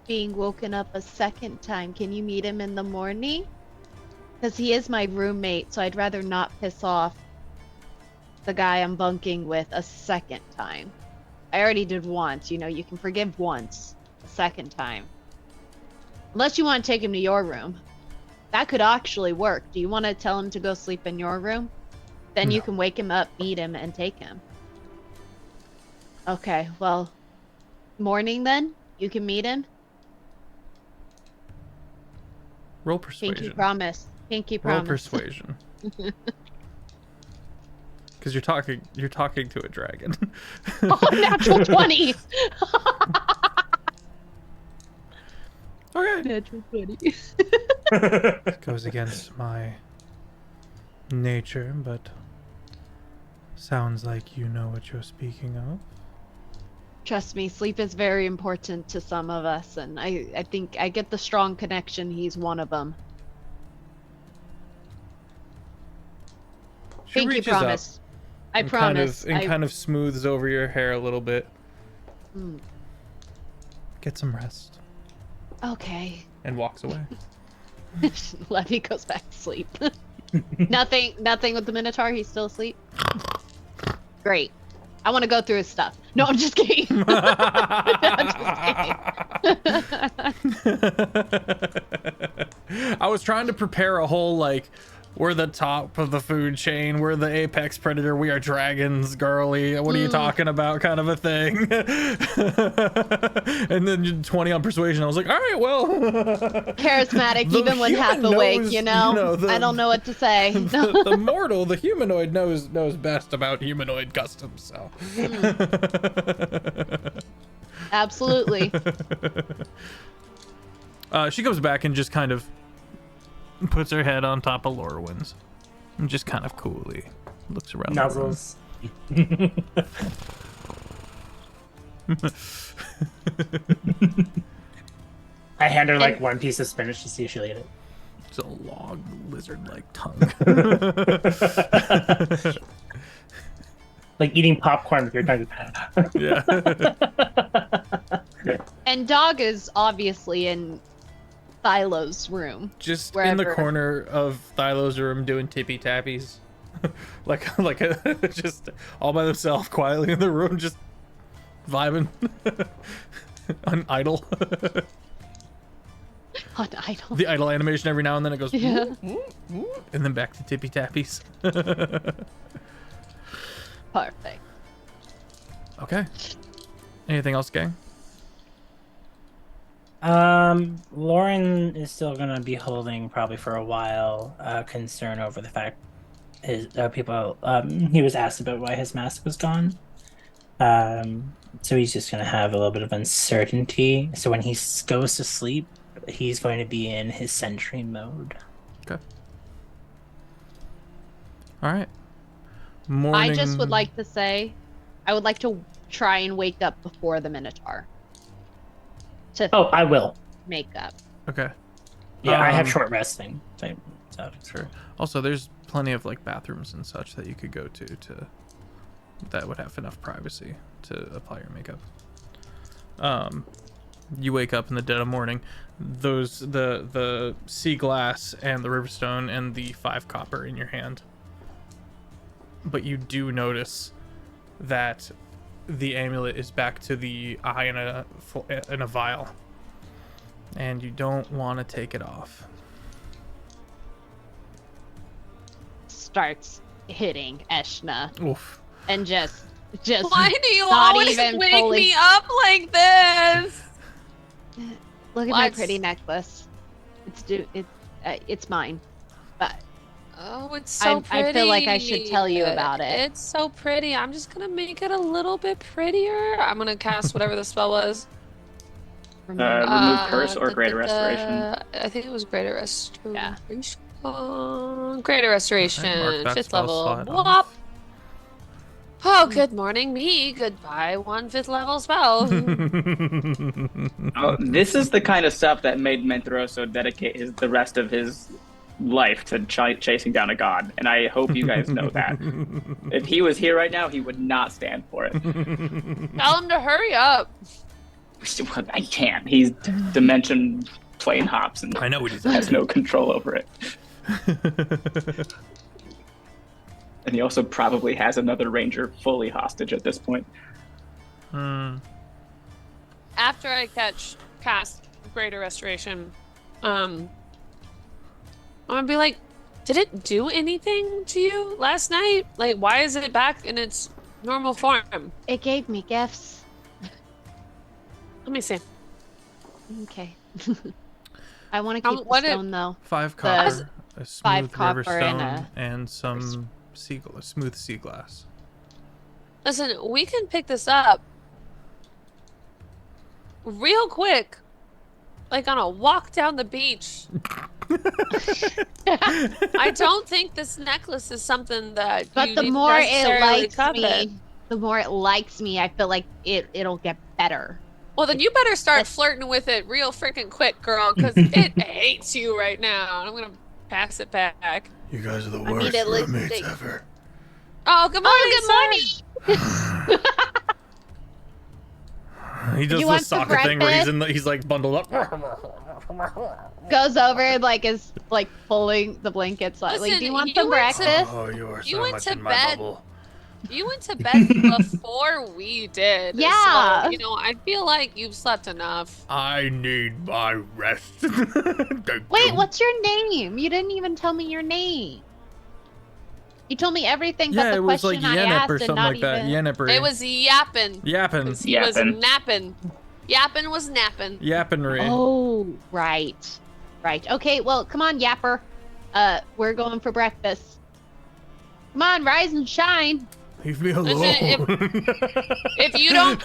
being woken up a second time. Can you meet him in the morning? Because he is my roommate, so I'd rather not piss off the guy I'm bunking with a second time. I already did once, you know, you can forgive once. A second time. Unless you want to take him to your room. That could actually work. Do you want to tell him to go sleep in your room? Then you can wake him up, meet him, and take him. Okay, well, morning then? You can meet him? Roll persuasion. Pinky promise. Pinky Roll promise. persuasion. Because you're talking to a dragon. Oh, natural 20! Okay. Natural 20. Goes against my nature, but sounds like you know what you're speaking of. Trust me, sleep is very important to some of us, and I think I get the strong connection he's one of them. She Pinky reaches promise. up I and promise. kind of smooths over your hair a little bit. Mm. Get some rest. Okay. And walks away. Levy goes back to sleep. Nothing with the Minotaur. He's still asleep. Great. I want to go through his stuff. No, I'm just kidding. I'm just kidding. I was trying to prepare a whole like, we're the top of the food chain, we're the apex predator, we are dragons, girly. What are you talking about? Kind of a thing. And then 20 on persuasion. I was like, all right, well. Charismatic, even when half awake. You know I don't know what to say. The mortal, the humanoid knows best about humanoid customs. So. Absolutely. She comes back and just kind of puts her head on top of Lorwyn's and just kind of coolly looks around. Nuzzles. I hand her like one piece of spinach to see if she'll eat it. It's a long lizard-like tongue. Like eating popcorn with your tongue. Yeah. And Dog is obviously in Thylo's room. Just wherever. in the corner of Thylo's room doing tippy tappies. Just all by themselves quietly in the room, just vibing. On idle. On idle. The idle animation every now and then it goes Yeah. woo, woo, and then back to tippy tappies. Perfect. Okay. Anything else, gang? Lauren is still gonna be holding probably for a while concern over the fact his people he was asked about why his mask was gone. So he's just gonna have a little bit of uncertainty. So when he goes to sleep, he's going to be in his sentry mode. Okay. All right. Morning. I just would like to say, I would like to try and wake up before the Minotaur. Oh, I will. Make up. Okay. Yeah, I have short resting. So. Sure. Also, there's plenty of like bathrooms and such that you could go to that would have enough privacy to apply your makeup. You wake up in the dead of morning. The sea glass and the riverstone and the 5 copper in your hand. But you do notice that the amulet is back to the eye in a vial, and you don't want to take it off. Starts hitting Eshna Oof. and just Why do you not always even wake fully- me up like this? look at my What? pretty necklace. It's mine, but Oh, it's so pretty. I feel like I should tell you about it. It's so pretty. I'm just gonna make it a little bit prettier. I'm gonna cast whatever the spell was. Remove curse or greater restoration. I think it was greater restoration. Yeah. Greater Mark restoration. that 5th spell level. slot Whop. off. Oh, good morning, me. Goodbye, 1 5th level spell. Oh, this is the kind of stuff that made Menthroso dedicate the rest of his life to chasing down a god, and I hope you guys know that. If he was here right now, he would not stand for it. Tell him to hurry up. I can't. He's dimension plane hops and I know what he's has no control over it. And he also probably has another ranger fully hostage at this point. After I cast greater restoration, I'm gonna be like, did it do anything to you last night? Like, why is it back in its normal form? it gave me gifts. Let me see. Okay. I want to keep the what stone though. 5 copper, a smooth 5 copper river and stone, and some smooth sea glass. Listen, we can pick this up real quick, like on a walk down the beach. I don't think this necklace is something that But you the need to more it necessarily likes covet. me, the more it likes me, I feel like it'll get better. Well, then you better start flirting with it real freaking quick, girl, because it hates you right now. And I'm gonna pass it back. You guys are the mean, worst it looks roommates like- ever. Oh, good morning, Good morning. He does you the want some soccer thing where breakfast? he's like bundled up. Goes over and like is like pulling the blankets. Like, do Listen, you want you some went to- breakfast? Oh, you are You so went much to in my bed. bubble. You went to bed before we did. Yeah. So, I feel like you've slept enough. I need my rest. Wait, what's your name? You didn't even tell me your name. You told me everything but Yeah, the it was question like I Yenip asked or and something not like that. even... Yenip. It was yapping. Yappin'. He was Yappin'. napping. Yapping was napping. Yappin'ry. Oh, right. Right. Okay, well, come on, Yapper. We're going for breakfast. Come on, rise and shine. Leave me alone. Listen, if you don't,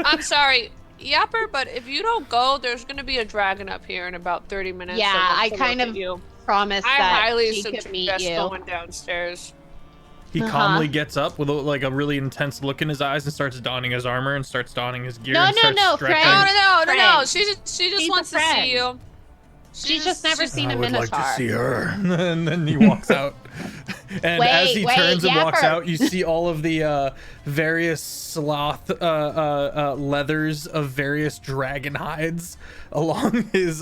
I'm sorry, Yapper, but if you don't go, there's gonna be a dragon up here in about 30 minutes. Yeah, that wants I to kind look of at you. promised I that highly she could meet suggest you. going downstairs. He calmly gets up with like a really intense look in his eyes and starts donning his armor and starts donning his gear. No, and no, starts no, stretching. friend. No. Friend. She just She's wants a to see friend. you. She's just never seen I a would minotaur. like to see her. And then he walks out. And as he Wait, turns and walks Yapper. out, you see all of the various sloth leathers of various dragon hides along his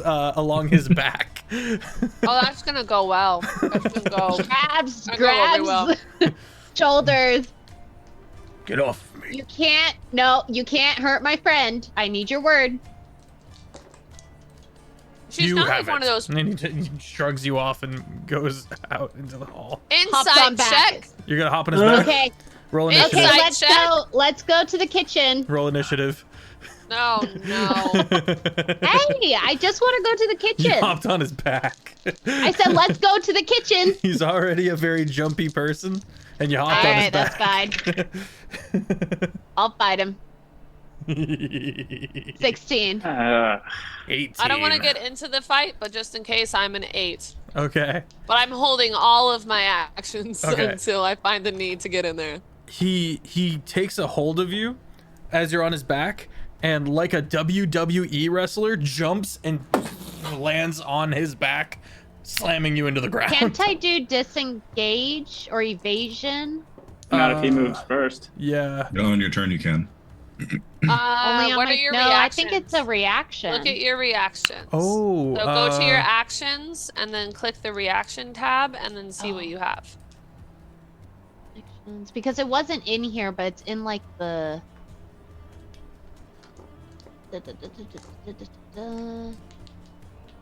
back. Oh, that's gonna go well. That's gonna go. Grabs, I go really well. shoulders. Get off me. You can't hurt my friend. I need your word. She's You not have like one of it. those And then he shrugs you off and goes out into the hall. Hops on inside back. check. You're gonna hop in his back. Okay, Roll Okay, initiative. okay, Inside let's check. go. Let's go to the kitchen. Roll initiative. No. Hey, I just want to go to the You kitchen. hopped on his back. I said, let's go to the kitchen. He's already a very jumpy person, and you All hopped on his right, that's back. fine. I'll fight him. 16. 18. I don't want to get into the fight, but just in case, I'm an 8. Okay. But I'm holding all of my actions Okay. until I find the need to get in there. He takes a hold of you as you're on his back, and like a WWE wrestler, jumps and lands on his back, slamming you into the ground. Can't I do disengage or evasion? Not if he moves first. Yeah. On your turn, you can. Only on What my- are your no, reactions? I think it's a reaction. Look at your reactions. Oh. So go to your actions and then click the reaction tab and then see what you have. Actions, because it wasn't in here, but it's in like the.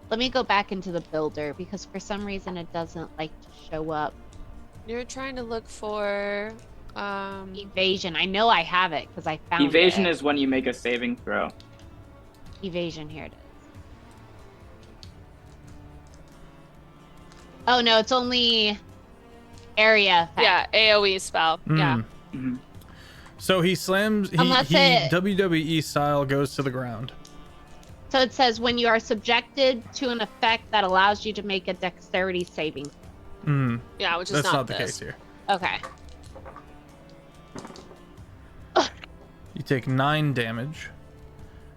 Let me go back into the builder because for some reason it doesn't like to show up. You're trying to look for Evasion. I know I have it because I found Evasion it. is when you make a saving throw. Evasion. Here it is. Oh no, it's only area effect. yeah, AoE spell. Yeah. Mhm. So he slams. Unless He it- WWE style goes to the ground. So it says when you are subjected to an effect that allows you to make a dexterity saving. Yeah, which is That's not the this. case here. Okay. You take 9 damage,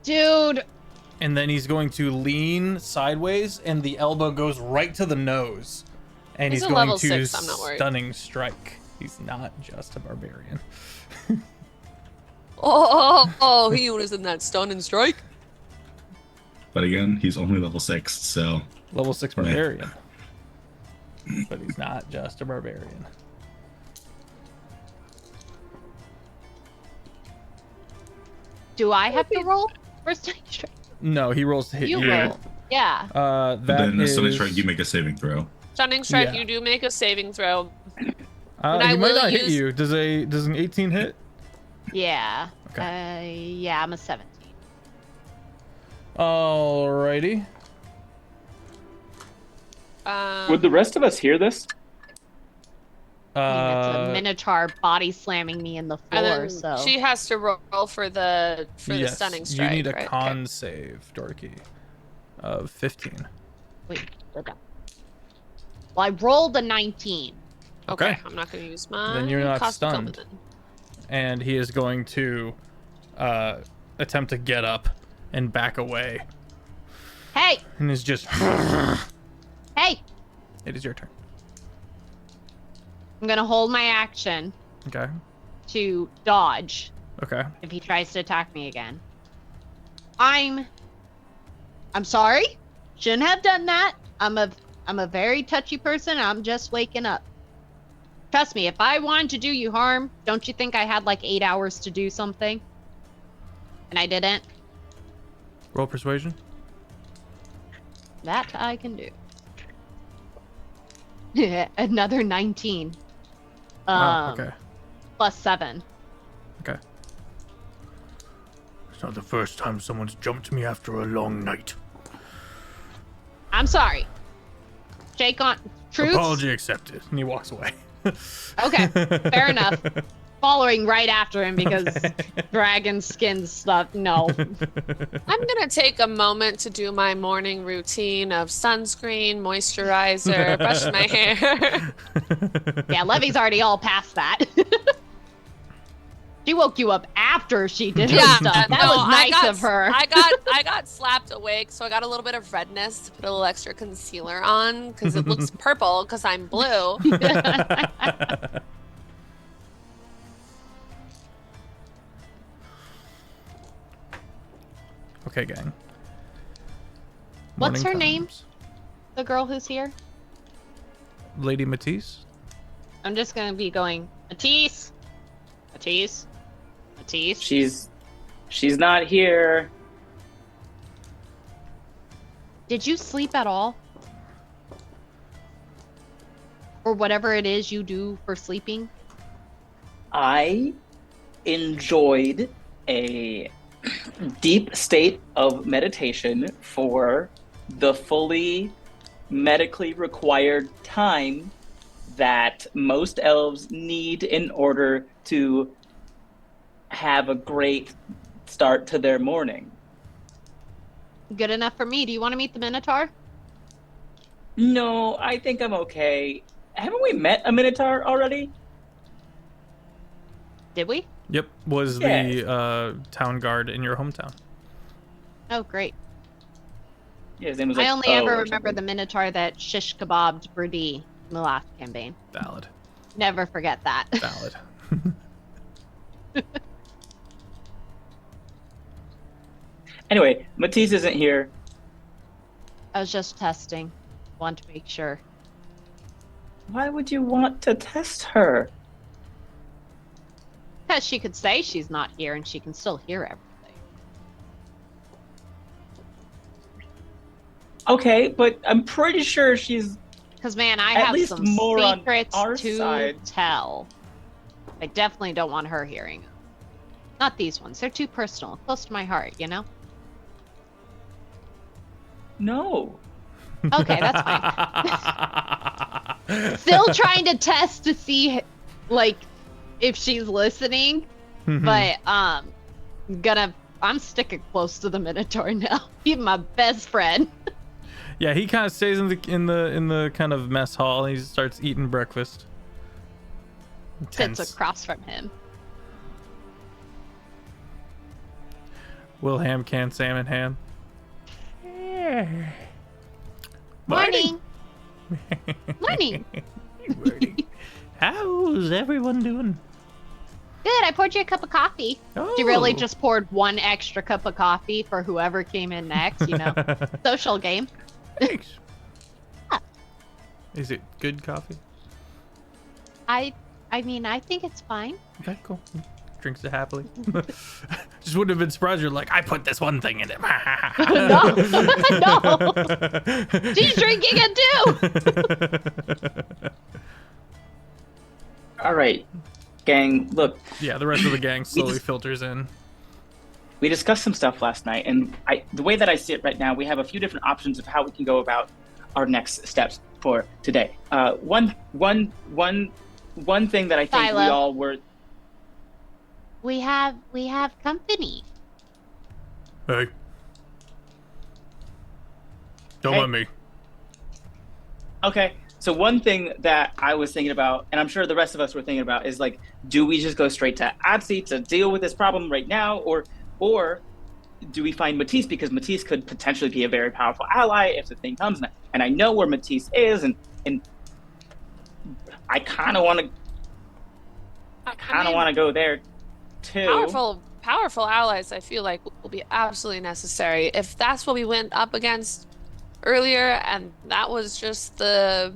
Dude. and then he's going to lean sideways, and the elbow goes right to the nose, and He's he's a going level to 6, I'm not worried. stunning strike. He's not just a barbarian. Oh, he was in that stun and strike. But again, he's only level 6, so Level 6 Right. barbarian. But he's not just a barbarian. Do I have to roll for stunning strike? No, he rolls to hit you. You roll. Yeah. but That then a stunning is- strike, you make a saving throw. Stunning strike, Yeah. you do make a saving throw. And he I might will not hit use- you. Does an 18 hit? Yeah. Okay. Yeah, I'm a 17. Alrighty. Would the rest of us hear this? I mean, it's a Uh, minotaur body slamming me in the And floor, then so. she has to roll for the yes, stunning strike. you need a right? con save, Dorky, of 15. Wait, hold on. Well, I rolled a 19. Okay. Okay. I'm not going to use mine. Then you're not Cosmic stunned. Element. And he is going to attempt to get up and back away. Hey! And is just. Hey! It is your turn. I'm gonna hold my action Okay. to dodge Okay. if he tries to attack me again. I'm sorry. Shouldn't have done that. I'm a very touchy person. I'm just waking up. Trust me, if I wanted to do you harm, don't you think I had like 8 hours to do something? And I didn't? Roll persuasion. That I can do. Another 19. Okay. Plus 7. Okay. It's not the first time someone's jumped me after a long night. I'm sorry. Shake on truth. Apology accepted. And he walks away. Okay, fair enough. Following right after him because dragon skin stuff. No. I'm gonna take a moment to do my morning routine of sunscreen, moisturizer, brush my hair. Yeah, Levy's already all past that. She woke you up after she did her stuff. That was nice of her. I got slapped awake, so I got a little bit of redness to put a little extra concealer on because it looks purple because I'm blue. Okay, gang. What's Morning her name? comes. The girl who's here? Lady Matisse? I'm just gonna be going, Matisse. Matisse. Matisse. She's not here. Did you sleep at all? Or whatever it is you do for sleeping? I enjoyed a deep state of meditation for the fully medically required time that most elves need in order to have a great start to their morning. Good enough for me. Do you want to meet the Minotaur? No, I think I'm okay. Haven't we met a Minotaur already? Did we? Yep, was the town guard in your hometown. Oh, great. Yeah, his name was I like only O ever or remember the something. Minotaur that shish kebabbed Brady in the last campaign. Valid. Never forget that. Valid. Anyway, Matisse isn't here. I was just testing. Want to make sure. Why would you want to test her? Because she could say she's not here and she can still hear everything. Okay, but I'm pretty sure she's Because, man, I At have least some more on secrets our to side. tell. I definitely don't want her hearing. Not these ones. They're too personal. Close to my heart, you know? no. Okay, that's fine. Still trying to test to see, like, if she's listening. But, I'm sticking close to the Minotaur now. He's my best friend. Yeah, he kind of stays in the kind of mess hall. He starts eating breakfast. Tense. Sits across from him. Wilhelm can salmon ham. Morning. Morning. Morning. How's everyone doing? Good. I poured you a cup of coffee. Oh. She really just poured one extra cup of coffee for whoever came in next, you know. Social game. Thanks. Yeah. Is it good coffee? I mean, I think it's fine. Okay, cool. Drinks it happily. Just wouldn't have been surprised. You're like, I put this one thing in it. No. No. She's drinking it too. All right, gang, look, Yeah, the rest of the gang slowly just- filters in. we discussed some stuff last night, and the way that I see it right now, we have a few different options of how we can go about our next steps for today. One thing that I think we Philo. all were. We have company. Hey. Don't Hey. mind me. Okay, so one thing that I was thinking about, and I'm sure the rest of us were thinking about, is like, do we just go straight to Adsi to deal with this problem right now, or do we find Matisse, because Matisse could potentially be a very powerful ally if the thing comes, and I know where Matisse is, and I kind of want to go there too. Powerful allies, I feel like, will be absolutely necessary. If that's what we went up against earlier, and that was just the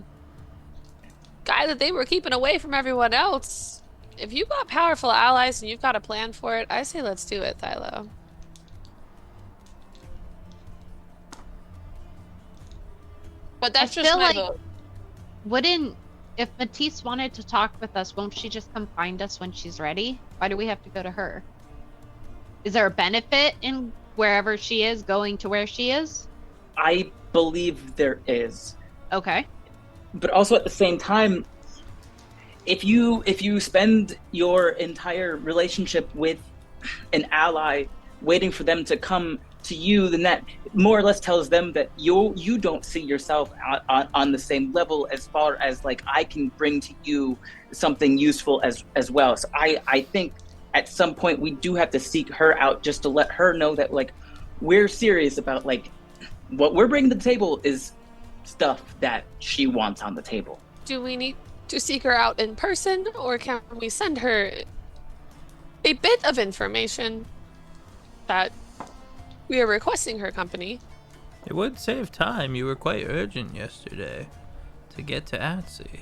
guy that they were keeping away from everyone else. If you've got powerful allies and you've got a plan for it, I say let's do it, Thylo. But that's I just feel my like- vote. Wouldn't, if Matisse wanted to talk with us, won't she just come find us when she's ready? Why do we have to go to her? Is there a benefit in wherever she is, going to where she is? I believe there is. Okay. But also at the same time, if you spend your entire relationship with an ally waiting for them to come to you, then that more or less tells them that you don't see yourself on the same level as far as like I can bring to you something useful as well. So I think at some point we do have to seek her out just to let her know that like we're serious about like what we're bringing to the table is stuff that she wants on the table. Do we need to seek her out in person, or can we send her a bit of information that we are requesting her company? It would save time. You were quite urgent yesterday to get to Atsy.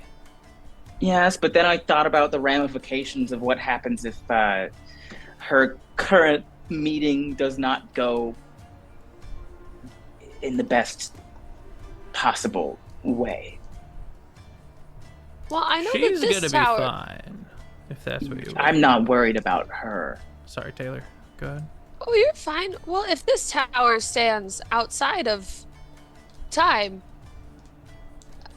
Yes, but then I thought about the ramifications of what happens if her current meeting does not go in the best possible way. Well, I know She's that this gonna tower. be fine, if that's what you want. I'm not worried about her. Sorry, Taylor. Go ahead. Oh, you're fine. Well, if this tower stands outside of time,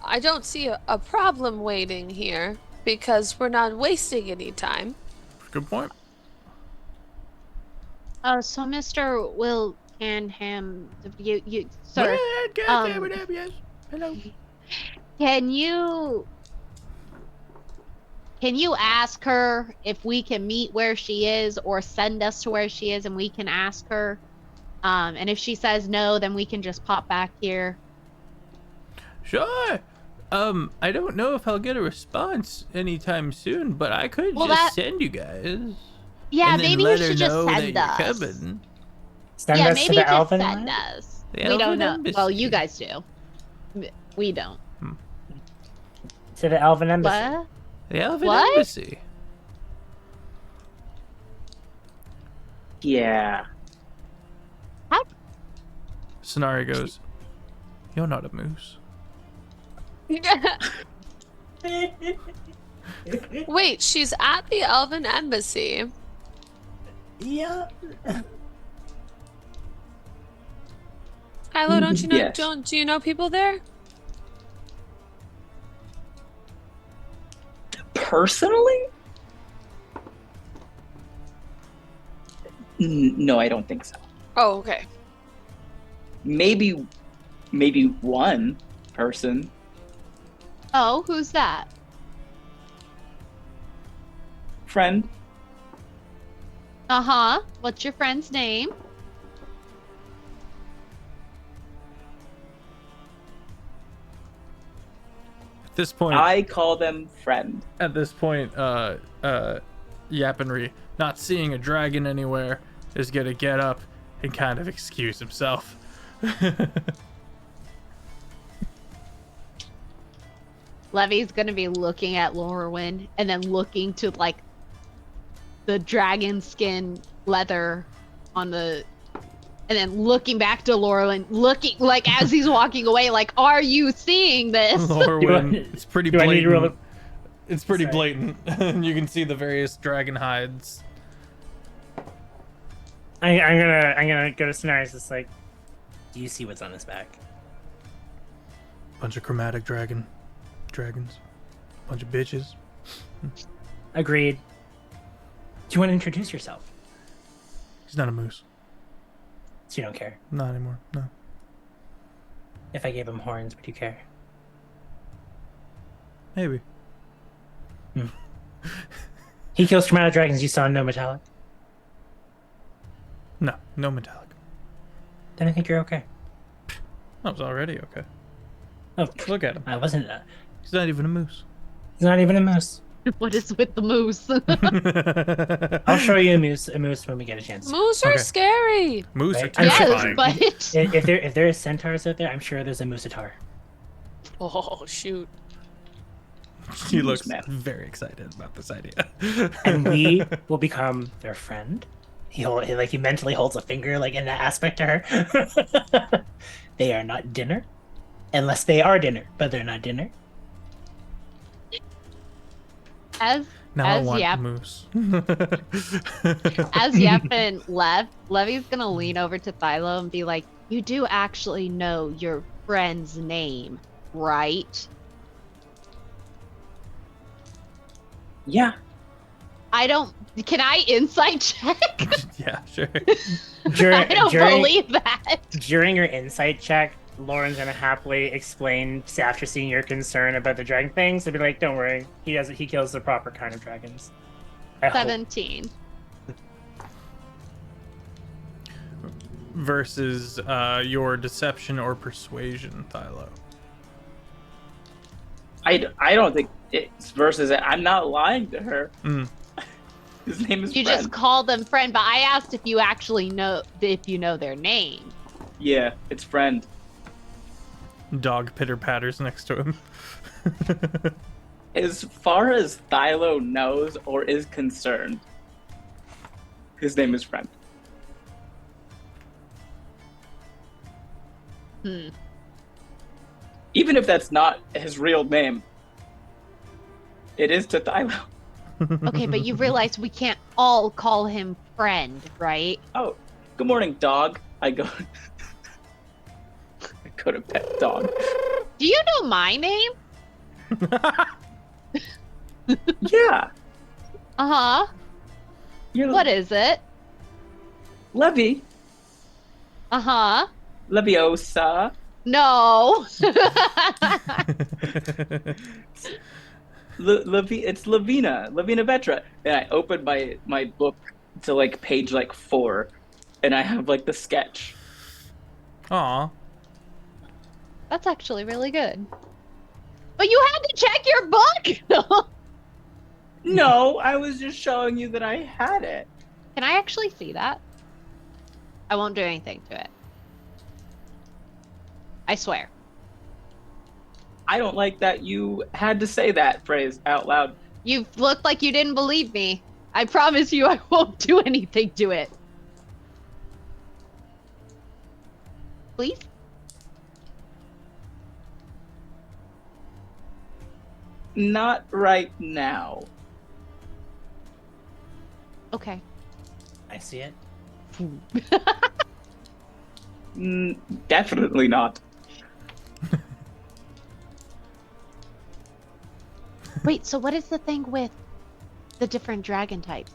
I don't see a problem waiting here because we're not wasting any time. Good point. So Mr. Will Canham, you sir, Yes. Hello. can you ask her if we can meet where she is, or send us to where she is and we can ask her? And if she says no, then we can just pop back here. Sure. I don't know if I'll get a response anytime soon, but I could Well, just send you guys. Yeah, and then maybe let you her should just know send that us. you're coming. Send Yeah, us maybe to the just Elven send Land? us. The We don't Elven know. Well, Embassy. you guys do. We don't. To the Elven Embassy. What? The Elven What? Embassy. Yeah. Sonari goes, "You're not a moose." Wait, she's at the Elven Embassy. Yeah. Kylo, don't you know? Yes. Do you know people there? Personally? No, I don't think so. Oh, okay. Maybe one person. Oh, who's that? Friend. Uh-huh. What's your friend's name? At this point, I call them friend. Yappenry, not seeing a dragon anywhere, is gonna get up and kind of excuse himself. Levy's gonna be looking at Lorwyn and then looking to like the dragon skin leather on the, and then looking back to Lorwyn, looking like as he's walking away, like, are you seeing this? Lorwyn, it's pretty do I need to roll blatant. It's pretty Sorry. blatant. You can see the various dragon hides. I'm gonna go to Scenarios. It's like, do you see what's on his back? Bunch of chromatic dragons. Bunch of bitches. Agreed. Do you want to introduce yourself? He's not a moose. So you don't care. Not anymore. No. If I gave him horns, would you care? Maybe. He kills chromatic dragons. You saw no metallic. No. No metallic. Then I think you're okay. That was already okay. Oh, Look at him. I wasn't. He's not even a moose. He's not even a moose. What is with the moose? I'll show you a moose when we get a chance. Moose are Okay. scary. Moose are Right. I'm sure- terrifying. Yes, but If there is centaurs out there, I'm sure there's a mooseatar. Oh shoot. He looks man. very excited about this idea. And we will become their friend. He mentally holds a finger like in that aspect to her. They are not dinner, unless they are dinner, but they're not dinner. As Now I as want Yap moose. as Yapin left, Levy's gonna lean over to Thylo and be like, "You do actually know your friend's name, right?" Yeah. I don't. Can I insight check? Yeah, sure. I don't believe that. During your insight check, Lauren's gonna happily explain after seeing your concern about the dragon things. To be like, "Don't worry, he kills the proper kind of dragons." I hope. 17. Versus your deception or persuasion, Thylo. I don't think it's versus it. I'm not lying to her. Mm. His name is You Friend. just call them friend, but I asked if you actually know their name. Yeah, it's Friend. Dog pitter patters next to him. As far as Thylo knows or is concerned, his name is Friend. Even if that's not his real name, it is to Thylo. Okay, but you realize we can't all call him friend, right? Oh, good morning, dog. I go to pet dog. Do you know my name? Yeah. Uh-huh. You're What is it? Levy. Uh-huh. Leviosa. No. It's Lavina Vetra. And I opened my book to like page like 4, and I have like the sketch. Aw. That's actually really good. But you had to check your book! No, I was just showing you that I had it. Can I actually see that? I won't do anything to it. I swear. I don't like that you had to say that phrase out loud. You looked like you didn't believe me. I promise you I won't do anything to it. Please? Not right now. Okay. I see it. Definitely not. Wait, so what is the thing with the different dragon types?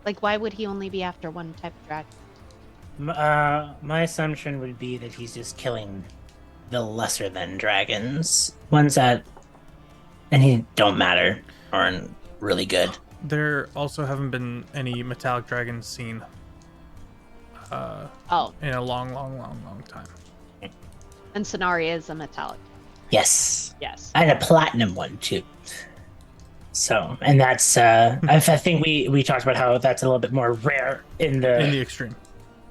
Like, why would he only be after one type of dragon? My assumption would be that he's just killing the lesser than dragons, ones that he don't matter, aren't really good. There also haven't been any metallic dragons seen Oh, in a long time. and Sonari is a metallic. Yes, Yes. I had a platinum one too. So, and that's I think we talked about how that's a little bit more rare in the extreme.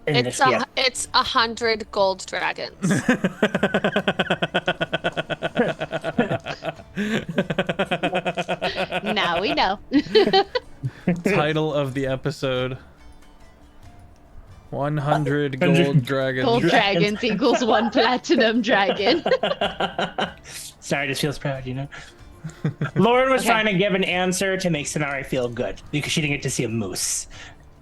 It's 100 gold dragons. Now we know. Title of the episode: 100 gold dragons. Gold dragons equals one platinum dragon. Sorry, just feels proud, you know. Lauren was trying to give an answer to make Sonari feel good because she didn't get to see a moose.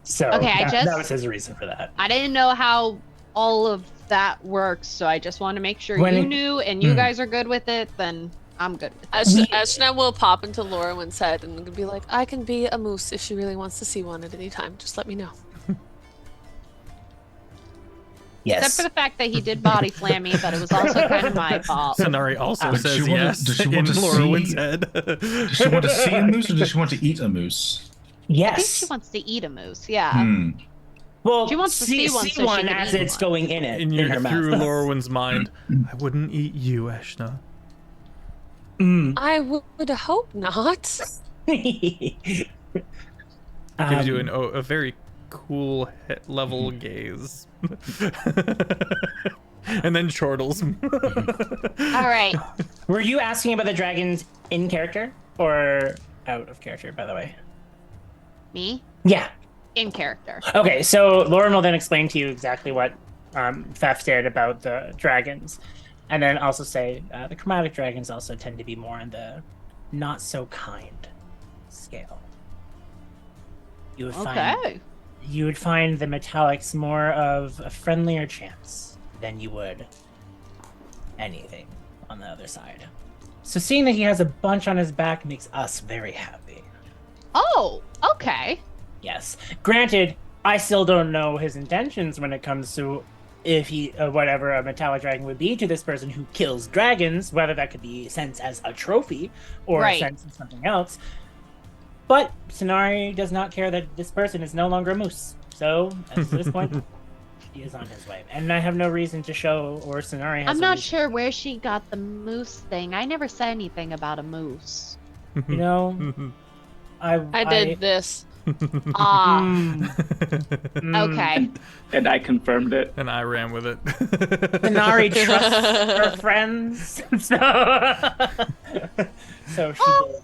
So Okay, that was his reason for that. I didn't know how all of that works, so I just want to make sure you knew and you guys are good with it, then I'm good with it. Ashna will pop into Laura's head and be like, I can be a moose if she really wants to see one at any time. Just let me know. Yes. Except for the fact that he did body slam me, but it was also kind of my fault. Sonari also Does says she wanna- yes does she in want to Laura see- head. Does she want to see a moose or does she want to eat a moose? I think Yes. she wants to eat a moose, yeah. Hmm. Well, She wants to see one so she one can as eat it's one. going in it in her mouth. Through Lorwyn's mind, I wouldn't eat you, Ashna. I would hope not. Gives you a very cool level gaze. And then chortles. All right. Were you asking about the dragons in character? or out of character, by the way? Me? Yeah. In character. Okay, so Lauren will then explain to you exactly what Fef said about the dragons, and then also say the chromatic dragons also tend to be more on the not so kind scale. You would find the metallics more of a friendlier chance than you would anything on the other side. So seeing that he has a bunch on his back makes us very happy. Oh, okay. Yes. Granted, I still don't know his intentions when it comes to if he, whatever a metallic dragon would be to this person who kills dragons, whether that could be sent as a trophy or sent as something else. But Sonari does not care that this person is no longer a moose. So, at this point, he is on his way. And I have no reason to show, or Sonari has I'm not sure where she got the moose thing. I never said anything about a moose. You know, I did this. Okay. And I confirmed it. And I ran with it. Sonari trusts her friends, so she did.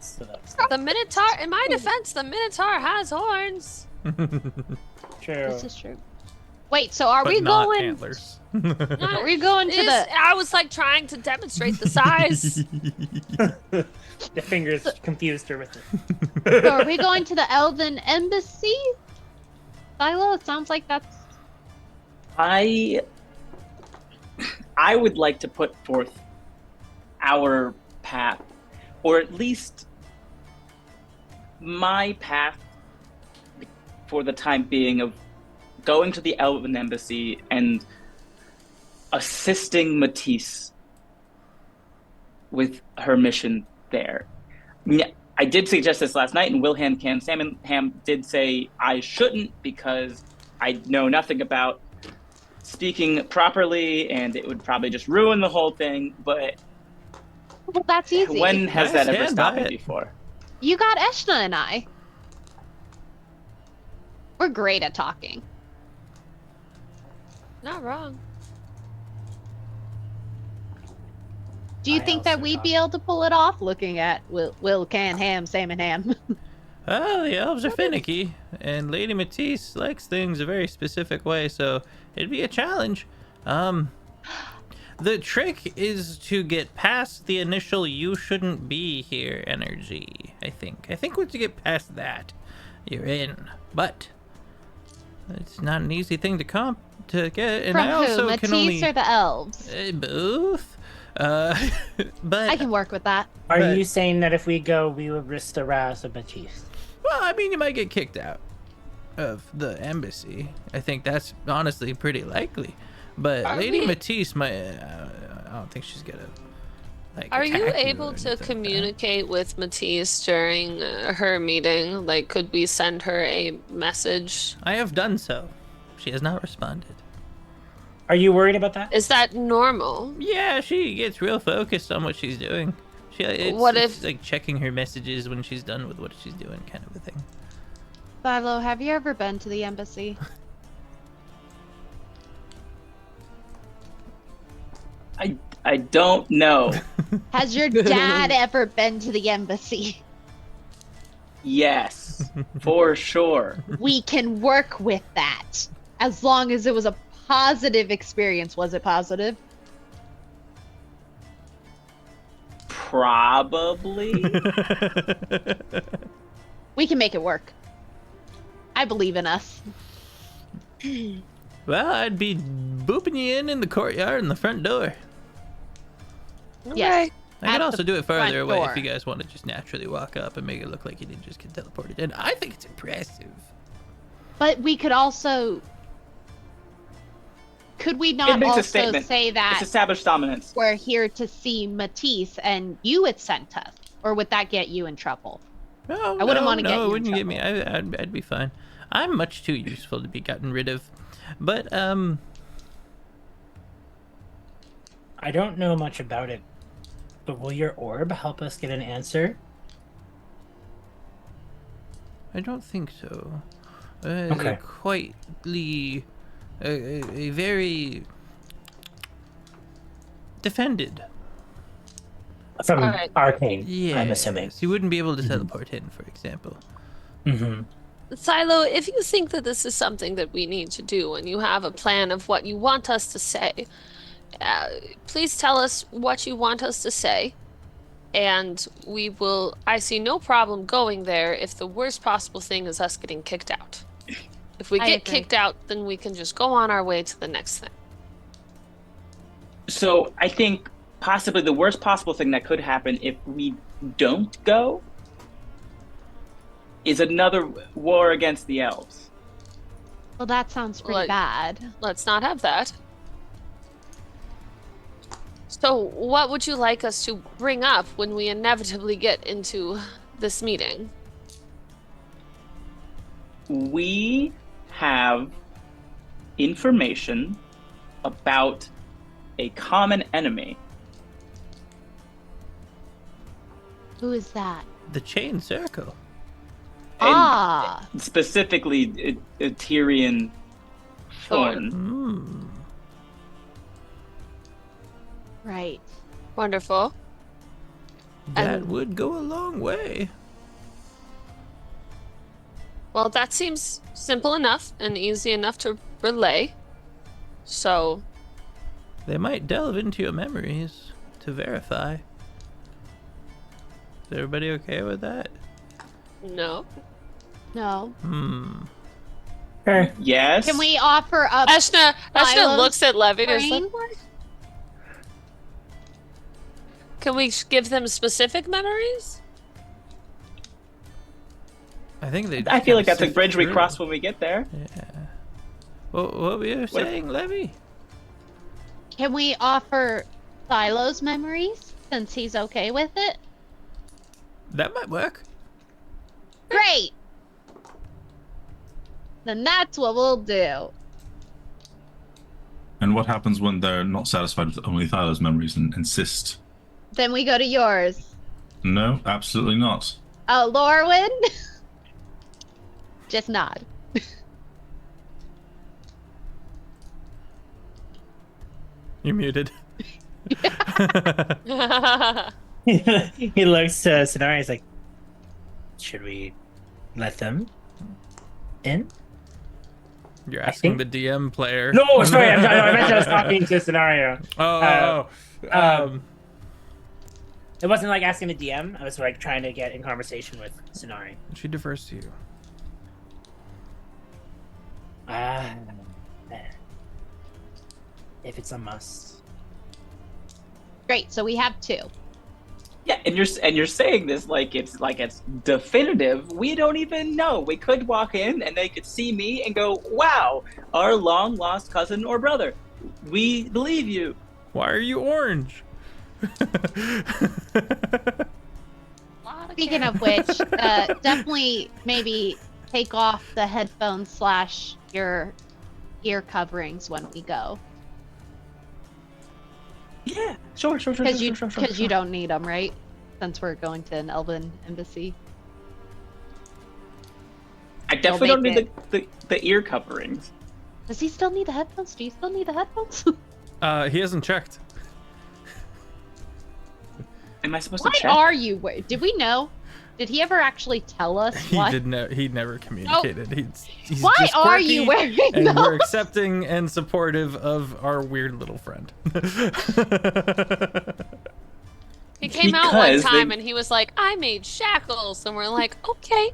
So that's The Minotaur, in my defense, the Minotaur has horns. true. This is true. Wait, so are But we not going? antlers. Are we going to the? I was like trying to demonstrate the size. The fingers confused her with it. So are we going to the Elven Embassy? Silo, it sounds like that's. I would like to put forth our path, or at least my path for the time being, of going to the Elven Embassy and assisting Matisse with her mission there. I did suggest this last night, and Wilhelm Can Salmonham did say I shouldn't because I know nothing about speaking properly, and it would probably just ruin the whole thing. But Well, that's easy. when has that ever stand stopped by me it. before? You got Eshna and I. We're great at talking. Not wrong. Do you I think that also we'd got- be able to pull it off? Looking at Will Can Ham, Salmon Ham. Well, the elves are finicky, and Lady Matisse likes things a very specific way, so it'd be a challenge. The trick is to get past the initial "you shouldn't be here" energy. I think once you get past that, you're in. But it's not an easy thing to get. And From I also who? can Matisse only or the elves? both. But I can work with that. Are But- you saying that if we go, we would risk the wrath of Matisse? Well, I mean, you might get kicked out of the embassy. I think that's honestly pretty likely. But Are Lady we- Matisse might. I don't think she's gonna. Like, Are you attack able or to anything like that. communicate with Matisse during her meeting? Like, could we send her a message? I have done so. She has not responded. Are you worried about that? Is that normal? Yeah, she gets real focused on what she's doing. What it's if- like checking her messages when she's done with what she's doing, kind of a thing. Silo, have you ever been to the embassy? I don't know. Has your dad ever been to the embassy? Yes, for sure. We can work with that. As long as it was a positive experience. Was it positive? Probably. We can make it work. I believe in us. Well, I'd be booping you in the courtyard and the front door. Yes. I could At also the do it farther front away door. if you guys want to just naturally walk up and make it look like you didn't just get teleported in. I think it's impressive. But we could also. Could we It not makes a also statement. say It's that established dominance. we're here to see Matisse and you had sent us? Or would that get you in trouble? No, I wouldn't no, wanna get no, you it in wouldn't get me. I'd be fine. I'm much too useful to be gotten rid of. But I don't know much about it, but will your orb help us get an answer? I don't think so. Okay. A very defended From Alright. Arcane, Yeah. I'm assuming. So you wouldn't be able to teleport in, for example. Mm-hmm. Silo, if you think that this is something that we need to do and you have a plan of what you want us to say, please tell us what you want us to say, and we will. I see no problem going there if the worst possible thing is us getting kicked out. If we I get agree. kicked out, then we can just go on our way to the next thing. So I think possibly the worst possible thing that could happen if we don't go is another war against the elves. Well, that sounds pretty Like- bad. Let's not have that. So, what would you like us to bring up when we inevitably get into this meeting? We have information about a common enemy. Who is that? The chain circle. Ah, Specifically a Tyrian thorn. Hmm. right. Wonderful. That And- would go a long way. Well, that seems simple enough and easy enough to relay. So, They might delve into your memories to verify. Is everybody okay with that? no. No. Sure. Yes. Can we offer up? Ashna Silo's looks at Levy and is brain? like, what? Can we give them specific memories? I think they. I feel like just that's a sift bridge we through. cross when we get there. Yeah. What were you saying, Levy? Can we offer Silo's memories since he's okay with it? That might work. Great. Then that's what we'll do. And what happens when they're not satisfied with only Thyla's memories and insist? Then we go to yours. No, absolutely not. Oh, Lorwyn? Just nod. You're muted. He looks to Sonari. He's like, "Should we let them in?" You're I asking think- the DM player. No, sorry. I meant I was talking to Scenario. Oh. It wasn't like asking the DM. I was like trying to get in conversation with Sonari. She defers to you. If it's a must. Great. So we have two. Yeah, and you're saying this like it's definitive. We don't even know. We could walk in and they could see me and go, "Wow, our long lost cousin or brother. We believe you." Why are you orange? Speaking of which, definitely maybe take off the headphones / your ear coverings when we go. Yeah, sure. Because you don't need them, right? Since we're going to an Elven embassy. I definitely don't make need the ear coverings. Does he still need the headphones? Do you still need the headphones? He hasn't checked. Am I supposed Why to check? are you? Did we know? Did he ever actually tell us He why? he never communicated. He's Why just are you quirky, wearing and we're those? accepting and supportive of our weird little friend. He came out one Because time they- and he was like, I made shackles. And we're like, okay,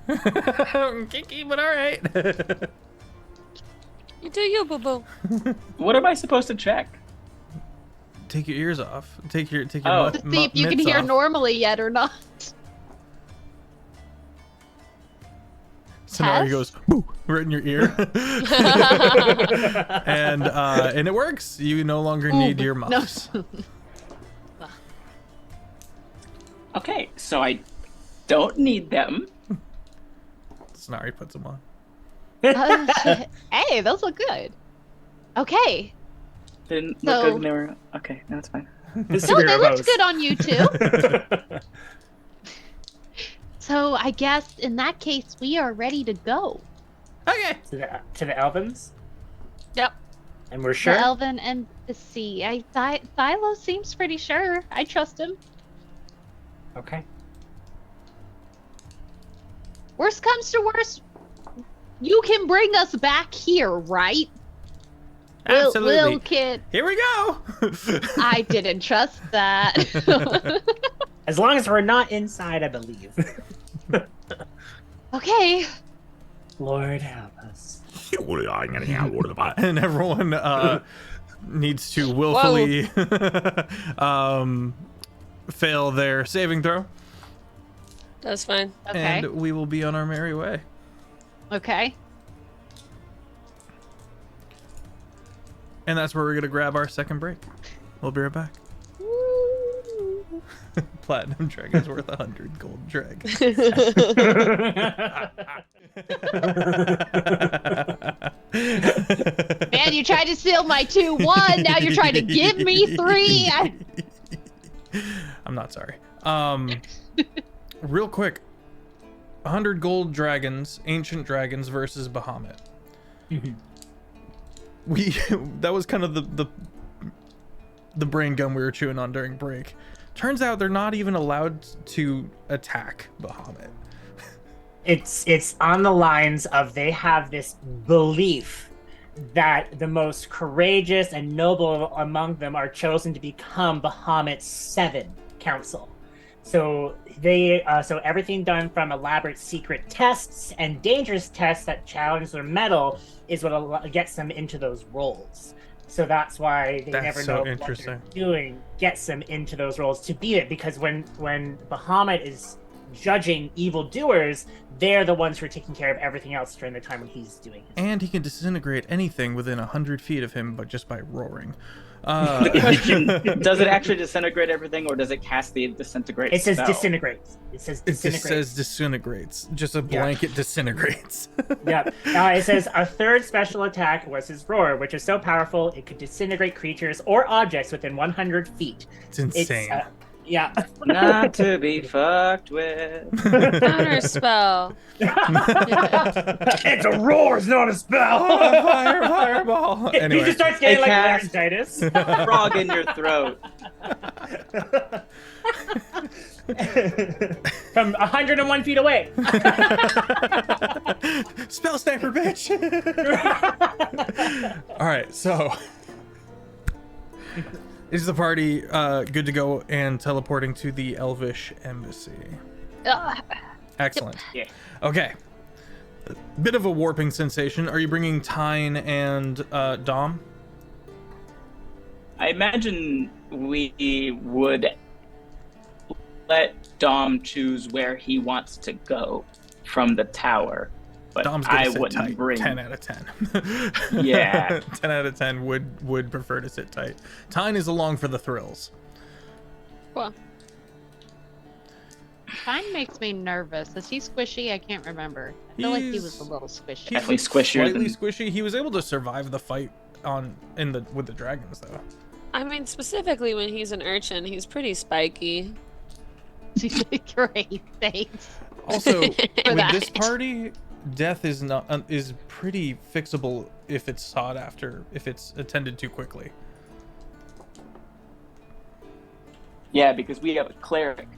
Kinky, but all right. you do you, boo boo. What am I supposed to check? Take your ears off. Take your Oh. To see if you can hear off. normally yet or not. Sonari Test? goes boo right in your ear, and it works. You no longer need your No. muffs. Okay, so I don't need them. Sonari puts them on. Hey, those look good. Okay. Didn't So- look good when they were. Okay, no, it's fine. No, they looked good on you too. So I guess in that case we are ready to go. Okay. to the Elvins, Yep. and we're sure. The Elven Embassy. Philo seems pretty sure. I trust him. Okay. Worst comes to worst, you can bring us back here, right? Absolutely. Lil kid. Here we go. I didn't trust that. As long as we're not inside, I believe. Okay. Lord help us. And everyone needs to willfully fail their saving throw, That's fine. Okay. and we will be on our merry way. Okay. And that's where we're gonna grab our second break. We'll be right back. Platinum dragon's worth 100 gold dragons. Man, you tried to steal my 2-1. Now you're trying to give me 3. I'm not sorry. Real quick, 100 gold dragons, ancient dragons versus Bahamut. That was kind of the brain gum we were chewing on during break. Turns out they're not even allowed to attack Bahamut. It's on the lines of they have this belief that the most courageous and noble among them are chosen to become Bahamut's 7 council. So so everything done from elaborate secret tests and dangerous tests that challenge their mettle is what gets them into those roles. So that's why they never know what they're doing, gets them into those roles to beat it. Because when Bahamut is judging evildoers, they're the ones who are taking care of everything else during the time when he's doing it. And he can disintegrate anything within 100 feet of him, but just by roaring. Does it actually disintegrate everything, or does it cast the disintegrate It says spell? disintegrates. It says It disintegrates. just says disintegrates. Just a blanket disintegrates. Yep. It says a third special attack was his roar, which is so powerful it could disintegrate creatures or objects within 100 feet. It's insane. Yeah. Not to be fucked with. Counter spell. It's a roar, it's not a spell. Fireball. Anyway. He just starts getting It like cast- laryngitis. Frog in your throat. From 101 feet away. Spell sniper, bitch. All right, so is the party good to go and teleporting to the Elvish embassy? Excellent. Yeah. Okay. Bit of a warping sensation. Are you bringing Tyne and Dom? I imagine we would let Dom choose where he wants to go from the tower, but Dom's gonna I sit wouldn't tight. bring. 10 out of 10. Yeah. 10 out of 10 would prefer to sit tight. Tyne is along for the thrills. Well, Tyne makes me nervous. Is he squishy? I can't remember. I feel like he was a little squishy. Definitely squishier Slightly than- squishy. He was able to survive the fight with the dragons though. I mean, specifically when he's an urchin, he's pretty spiky. Great, thanks. Also, with that. this party, death is pretty fixable if it's sought after, if it's attended to quickly. Yeah, because we have a cleric.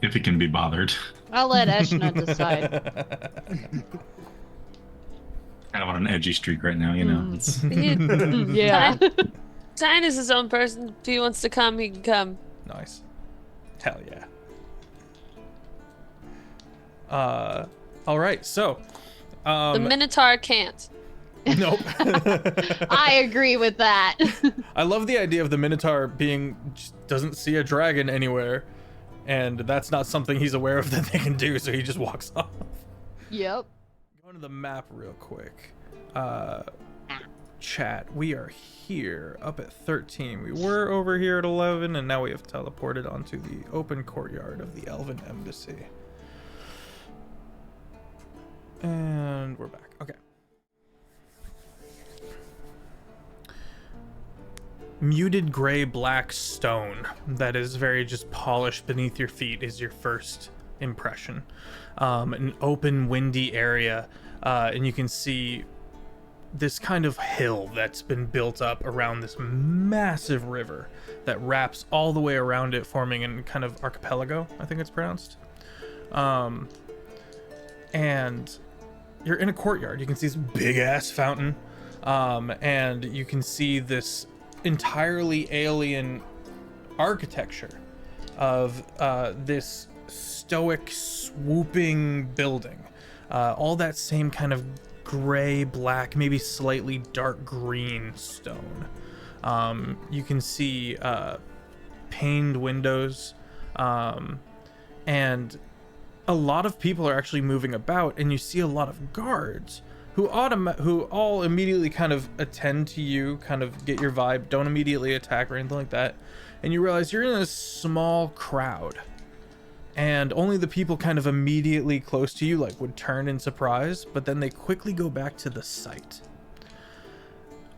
If it can be bothered. I'll let Eshna decide. Kind of on an edgy streak right now, you know. It's, Yeah. Tyne is his own person. If he wants to come, he can come. Nice. Hell yeah. All right, so The Minotaur can't. nope. I agree with that. I love the idea of the Minotaur just doesn't see a dragon anywhere, and that's not something he's aware of that they can do, so he just walks off. Yep. Going to the map real quick. Chat, we are here up at 13. We were over here at 11, and now we have teleported onto the open courtyard of the Elven Embassy. And we're back. Okay. Muted gray black stone that is very just polished beneath your feet is your first impression. An open windy area, and you can see this kind of hill that's been built up around this massive river that wraps all the way around it, forming a kind of archipelago, I think it's pronounced. And you're in a courtyard. You can see this big ass fountain, and you can see this entirely alien architecture of this stoic, swooping building. All that same kind of gray, black, maybe slightly dark green stone. You can see paned windows, and a lot of people are actually moving about, and you see a lot of guards who all immediately kind of attend to you, kind of get your vibe, don't immediately attack or anything like that. And you realize you're in a small crowd, and only the people kind of immediately close to you like would turn in surprise, but then they quickly go back to the site.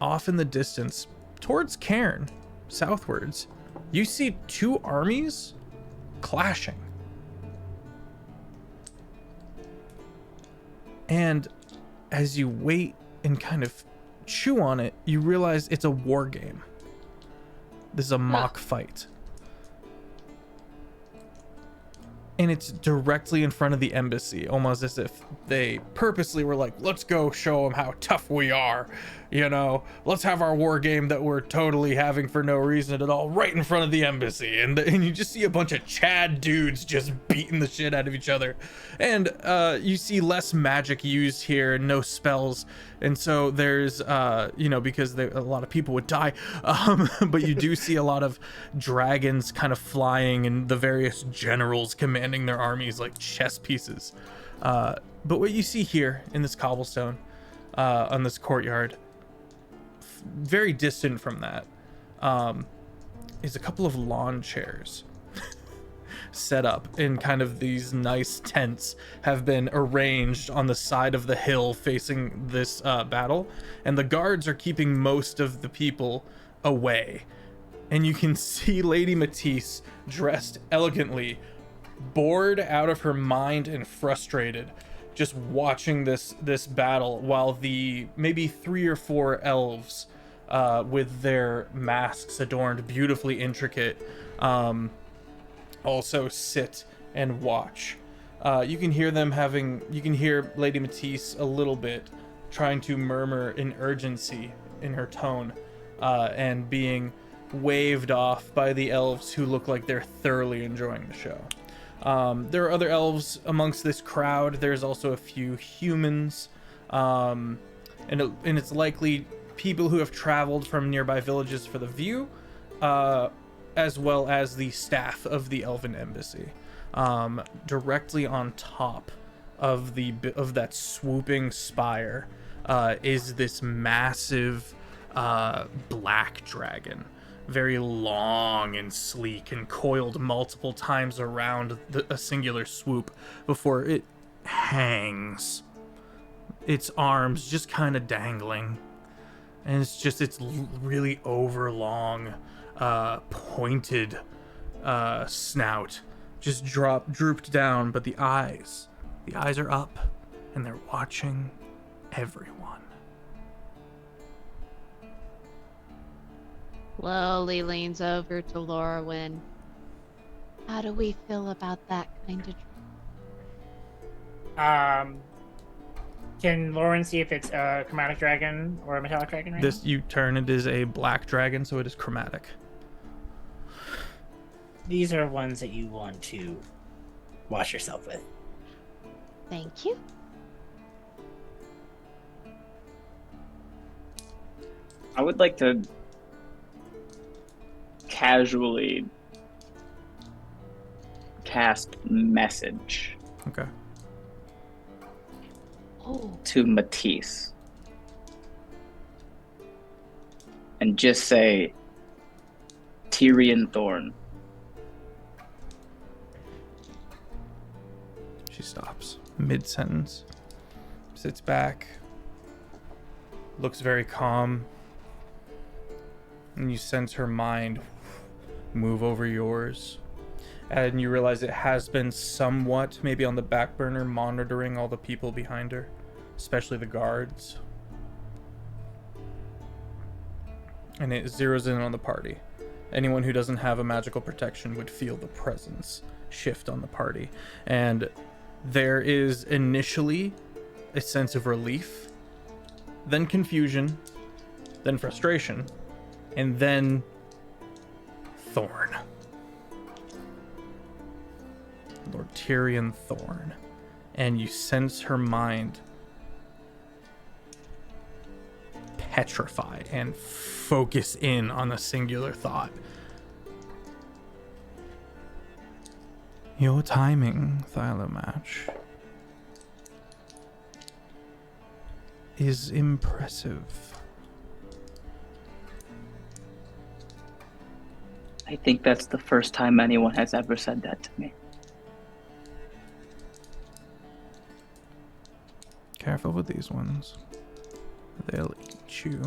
Off in the distance, towards Cairn, southwards, you see two armies clashing. And as you wait and kind of chew on it, you realize it's a war game. This is a mock fight. And it's directly in front of the embassy, almost as if they purposely were like, let's go show them how tough we are. You know, let's have our war game that we're totally having for no reason at all right in front of the embassy. And you just see a bunch of Chad dudes just beating the shit out of each other. And you see less magic used here, no spells. And so there's, because a lot of people would die. But you do see a lot of dragons kind of flying and the various generals commanding their armies like chess pieces. But what you see here in this cobblestone, on this courtyard, very distant from that, is a couple of lawn chairs set up in kind of these nice tents, have been arranged on the side of the hill facing this battle, and the guards are keeping most of the people away. And you can see Lady Matisse, dressed elegantly, bored out of her mind and frustrated, just watching this battle, while the maybe 3 or 4 elves with their masks adorned beautifully intricate also sit and watch. You can hear Lady Matisse a little bit trying to murmur in urgency in her tone, and being waved off by the elves who look like they're thoroughly enjoying the show. There are other elves amongst this crowd. There's also a few humans, and it's likely people who have traveled from nearby villages for the view, as well as the staff of the Elven Embassy. Directly on top of that swooping spire is this massive black dragon. Very long and sleek and coiled multiple times around a singular swoop before it hangs, its arms just kind of dangling, and it's really overlong, pointed snout just drooped down, but the eyes are up and they're watching everyone. Slowly leans over to Lorwyn. How do we feel about that kind of Can Lauren see if it's a chromatic dragon or a metallic dragon right This, you turn, it is a black dragon, so it is chromatic. These are ones that you want to wash yourself with. Thank you. I would like to casually cast message Okay. to Matisse and just say Tyrion Thorn. She stops mid-sentence, sits back, looks very calm, and you sense her mind move over yours, and you realize it has been somewhat maybe on the back burner, monitoring all the people behind her, especially the guards. and it zeroes in on the party. Anyone who doesn't have a magical protection would feel the presence shift on the party. And there is initially a sense of relief, then confusion, then frustration, and then Thorn. Lord Tyrion Thorn. And you sense her mind petrify and focus in on a singular thought. Your timing, Thylomatch, is impressive. I think that's the first time anyone has ever said that to me. Careful with these ones. They'll eat you.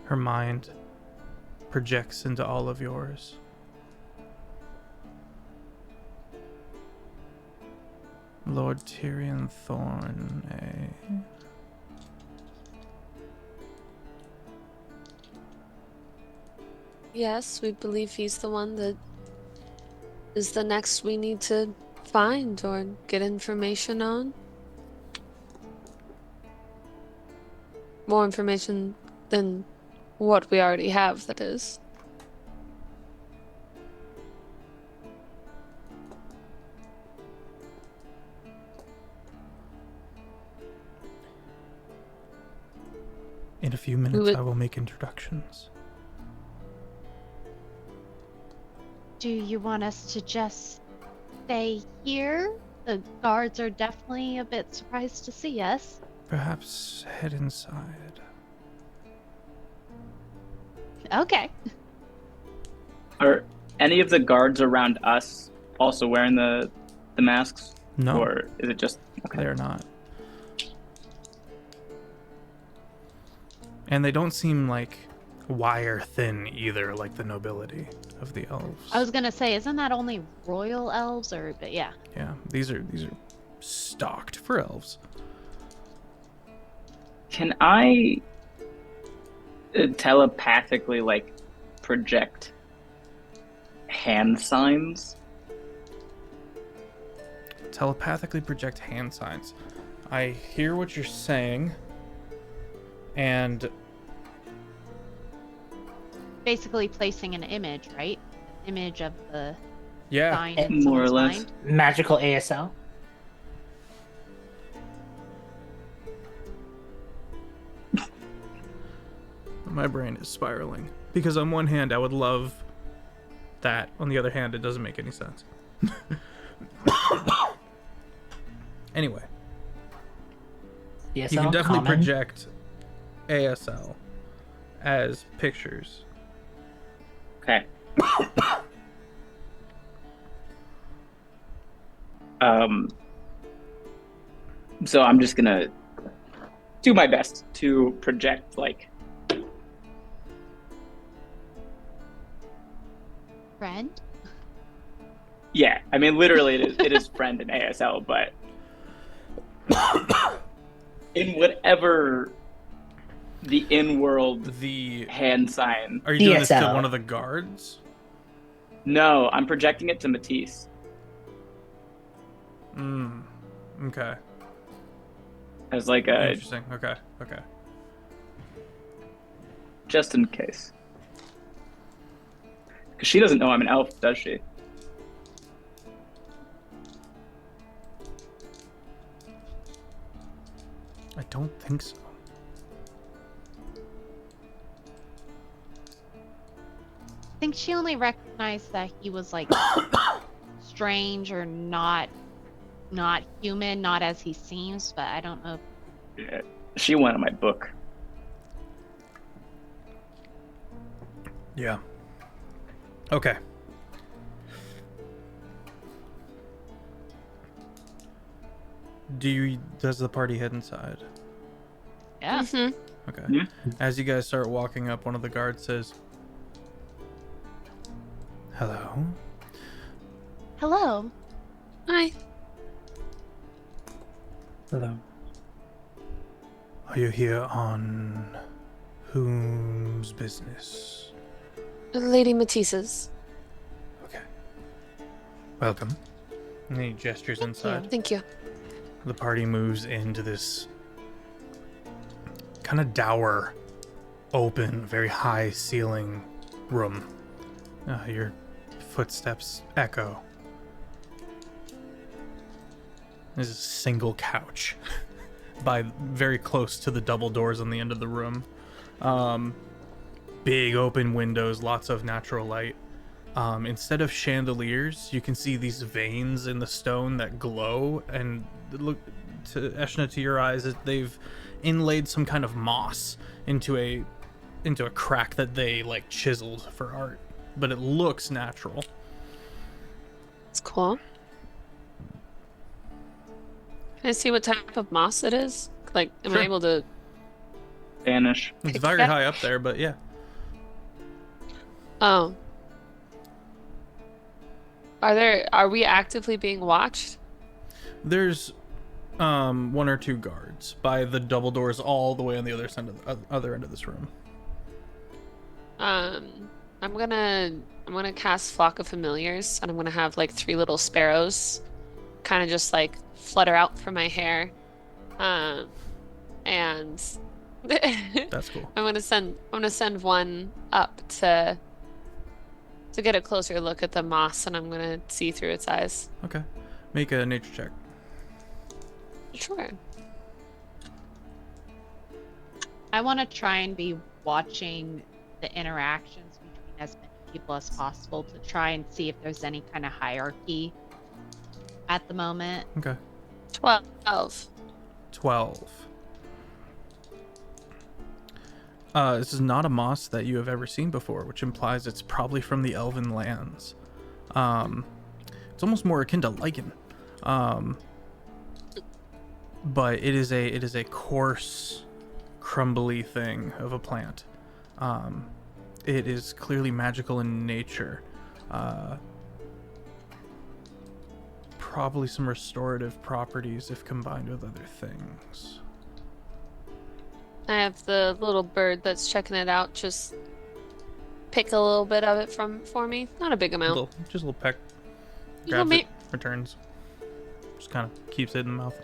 Her mind projects into all of yours. Lord Tyrion Thorn, eh? Yes, we believe he's the one that is the next we need to find or get information on. More information than what we already have, that is. In a few minutes, I will make introductions. Do you want us to just stay here? The guards are definitely a bit surprised to see us. Perhaps head inside. Okay. Are any of the guards around us also wearing the masks? No, Or is it just... Okay. they're not. And they don't seem like wire thin either, like the nobility of the elves. I was gonna say, isn't that only royal elves? Or, but yeah. Yeah, these are stocked for elves. Can I telepathically, like, project hand signs? Telepathically project hand signs. I hear what you're saying, and Basically placing an image, right? Image of the yeah, sign in More or someone's less. mind. Magical ASL. my brain is spiraling. Because on one hand, I would love that. On the other hand, it doesn't make any sense. Anyway, DSL, you can definitely common. project ASL as pictures. Okay. So I'm just gonna do my best to project, like, Friend? yeah, I mean, literally it is friend in ASL, but in whatever the in-world The hand sign. Are you doing this to DSL. one of the guards? No, I'm projecting it to Matisse. Okay. As like a, Interesting. Okay. just in case. Because she doesn't know I'm an elf, does she? I don't think so. I think she only recognized that he was like strange or not human, not as he seems, but I don't know. Yeah. She went on my book. Yeah. Okay. Does the party head inside? Yeah. Mm-hmm. Okay. Yeah. As you guys start walking up, one of the guards says, "Hello." Hello. Hi. Hello. Are you here on whom's business? Lady Matisse's. Okay. Welcome. And he gestures inside. Thank you. The party moves into this kind of dour, open, very high ceiling room. Your footsteps echo. There's a single couch by very close to the double doors on the end of the room. Big open windows, lots of natural light. Instead of chandeliers, you can see these veins in the stone that glow, and look to Eshna, to your eyes, that they've inlaid some kind of moss into a crack that they like chiseled for art, but it looks natural. It's cool. Can I see what type of moss it is? Like, am Sure. I able to... Vanish. It's Pick very that? high up there, but yeah. Oh. Are we actively being watched? There's one or two guards by the double doors all the way on the other side of other end of this room. I'm gonna cast Flock of Familiars, and I'm gonna have like 3 little sparrows kind of just like flutter out from my hair. And That's cool. I'm gonna send one up to get a closer look at the moss, and I'm gonna see through its eyes. Okay. Make a nature check. Sure. I want to try and be watching the interactions between as many people as possible to try and see if there's any kind of hierarchy at the moment. Okay. 12. 12. This is not a moss that you have ever seen before, which implies it's probably from the Elven lands. It's almost more akin to lichen. But it is a coarse, crumbly thing of a plant. It is clearly magical in nature. Probably some restorative properties if combined with other things. I have the little bird that's checking it out just pick a little bit of it for me. Not a big amount. Just a little peck. You know Grabs me. it, returns. Just kind of keeps it in the mouth.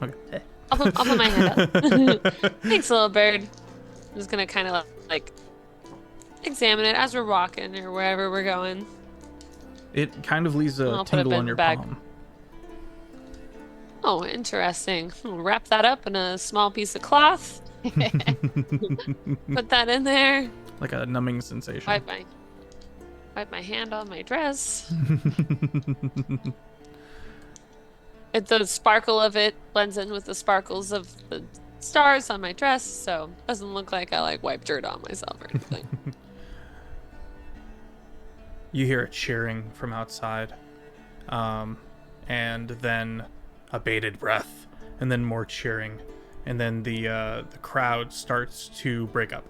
Okay. I'll put my hand up. Thanks, little bird. I'm just gonna kind of like examine it as we're walking or wherever we're going. It kind of leaves a I'll put it tingle in on the your bag. palm. Oh, interesting. We'll wrap that up in a small piece of cloth. Put that in there. Like a numbing sensation. Wipe my hand on my dress. The sparkle of it blends in with the sparkles of the stars on my dress, so it doesn't look like I like wiped dirt on myself or anything. You hear a cheering from outside, and then a bated breath, and then more cheering, and then the crowd starts to break up.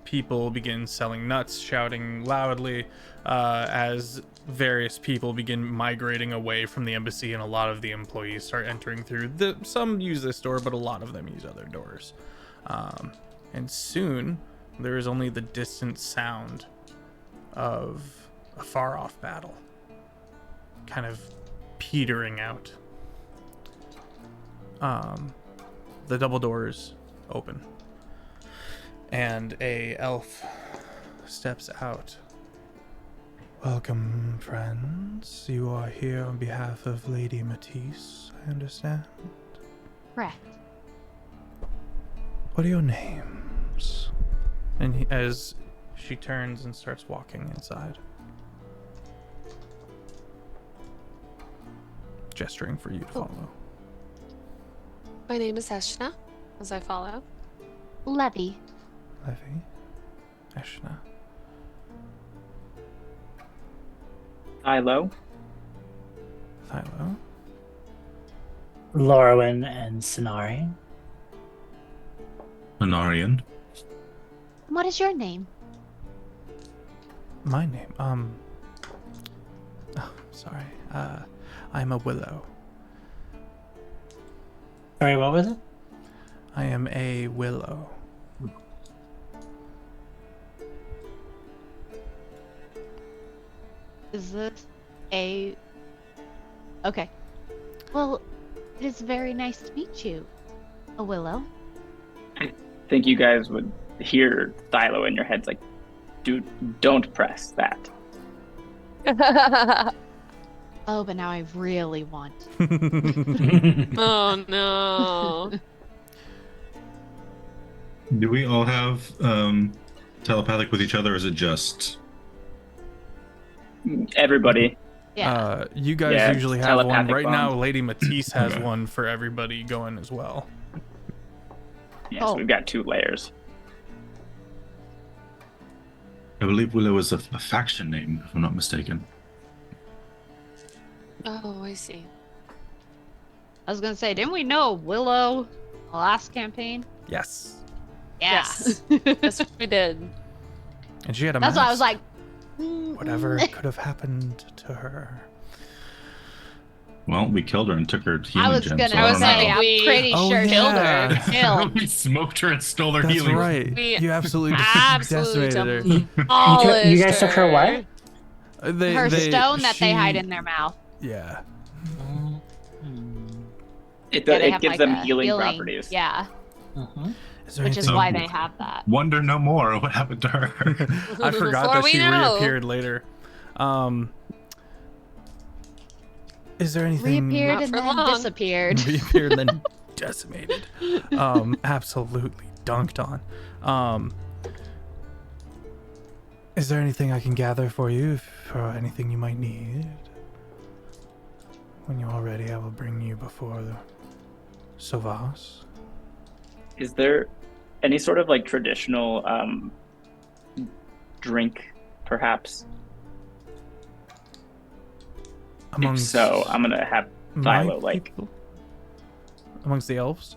People begin selling nuts, shouting loudly, as various people begin migrating away from the embassy, and a lot of the employees start entering through. Some use this door, but a lot of them use other doors. And soon, there is only the distant sound of a far-off battle, kind of petering out. The double doors open, and a elf steps out. Welcome, friends. You are here on behalf of Lady Matisse, I understand. Correct. What are your names? And as she turns and starts walking inside, gesturing for you to follow. My name is Eshna, as I follow. Levy. Levy, Eshna, Ilo. Thylo, Lorwyn and Sonari. Minarian. What is your name? my name. Oh, sorry. I'm a willow. Sorry, what was it? I am a Willow. Is this a... Okay. Well, it is very nice to meet you, a Willow. I think you guys would hear Thilo in your heads like, dude, don't press that. Oh, but now I really want. Oh no. Do we all have telepathic with each other, or is it just... Everybody. Yeah. You guys Yeah, usually have one. telepathic Right bond. now, Lady Matisse has Okay. one for everybody going as well. Yes, Oh. we've got 2 layers. I believe Willow is a faction name, if I'm not mistaken. Oh, I see. I was gonna say, didn't we know Willow the last campaign? Yes. Yeah. Yes. Yes, we did. And she had a That's why I was mask. like, Whatever could have happened to her. Well, we killed her and took her healing I was gem, gonna so I don't say, know. I'm We pretty Oh, sure yeah. killed her. Killed. We smoked her and stole her That's healing. right. We You absolutely absolutely decimated her. You guys took her what? Her stone that they hide in their mouth. Yeah. It Yeah, they it have, gives like, them a healing properties. Yeah, Is there which is anything- why they have that. Wonder no more what happened to her. I forgot Before that we she know. reappeared later. Is there anything Reappeared Not and for then long. disappeared. reappeared and then decimated? Absolutely dunked on. Is there anything I can gather for you, for anything you might need? When you are ready, I will bring you before the Sauvage. Is there any sort of like traditional drink, perhaps? If so, I'm gonna have my Philo like, people? Amongst the elves?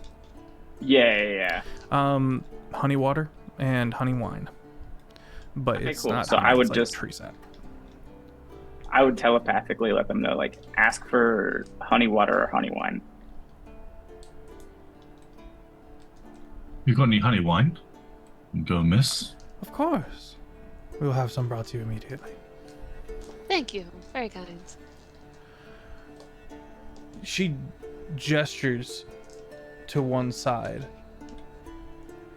yeah. Honey water and honey wine. But Okay, it's cool. not So honey, I would it's like just- tree sap. I would telepathically let them know, like, ask for honey water or honey wine. You got any honey wine? Go, miss. Of course. We will have some brought to you immediately. Thank you. Very kind. She gestures to one side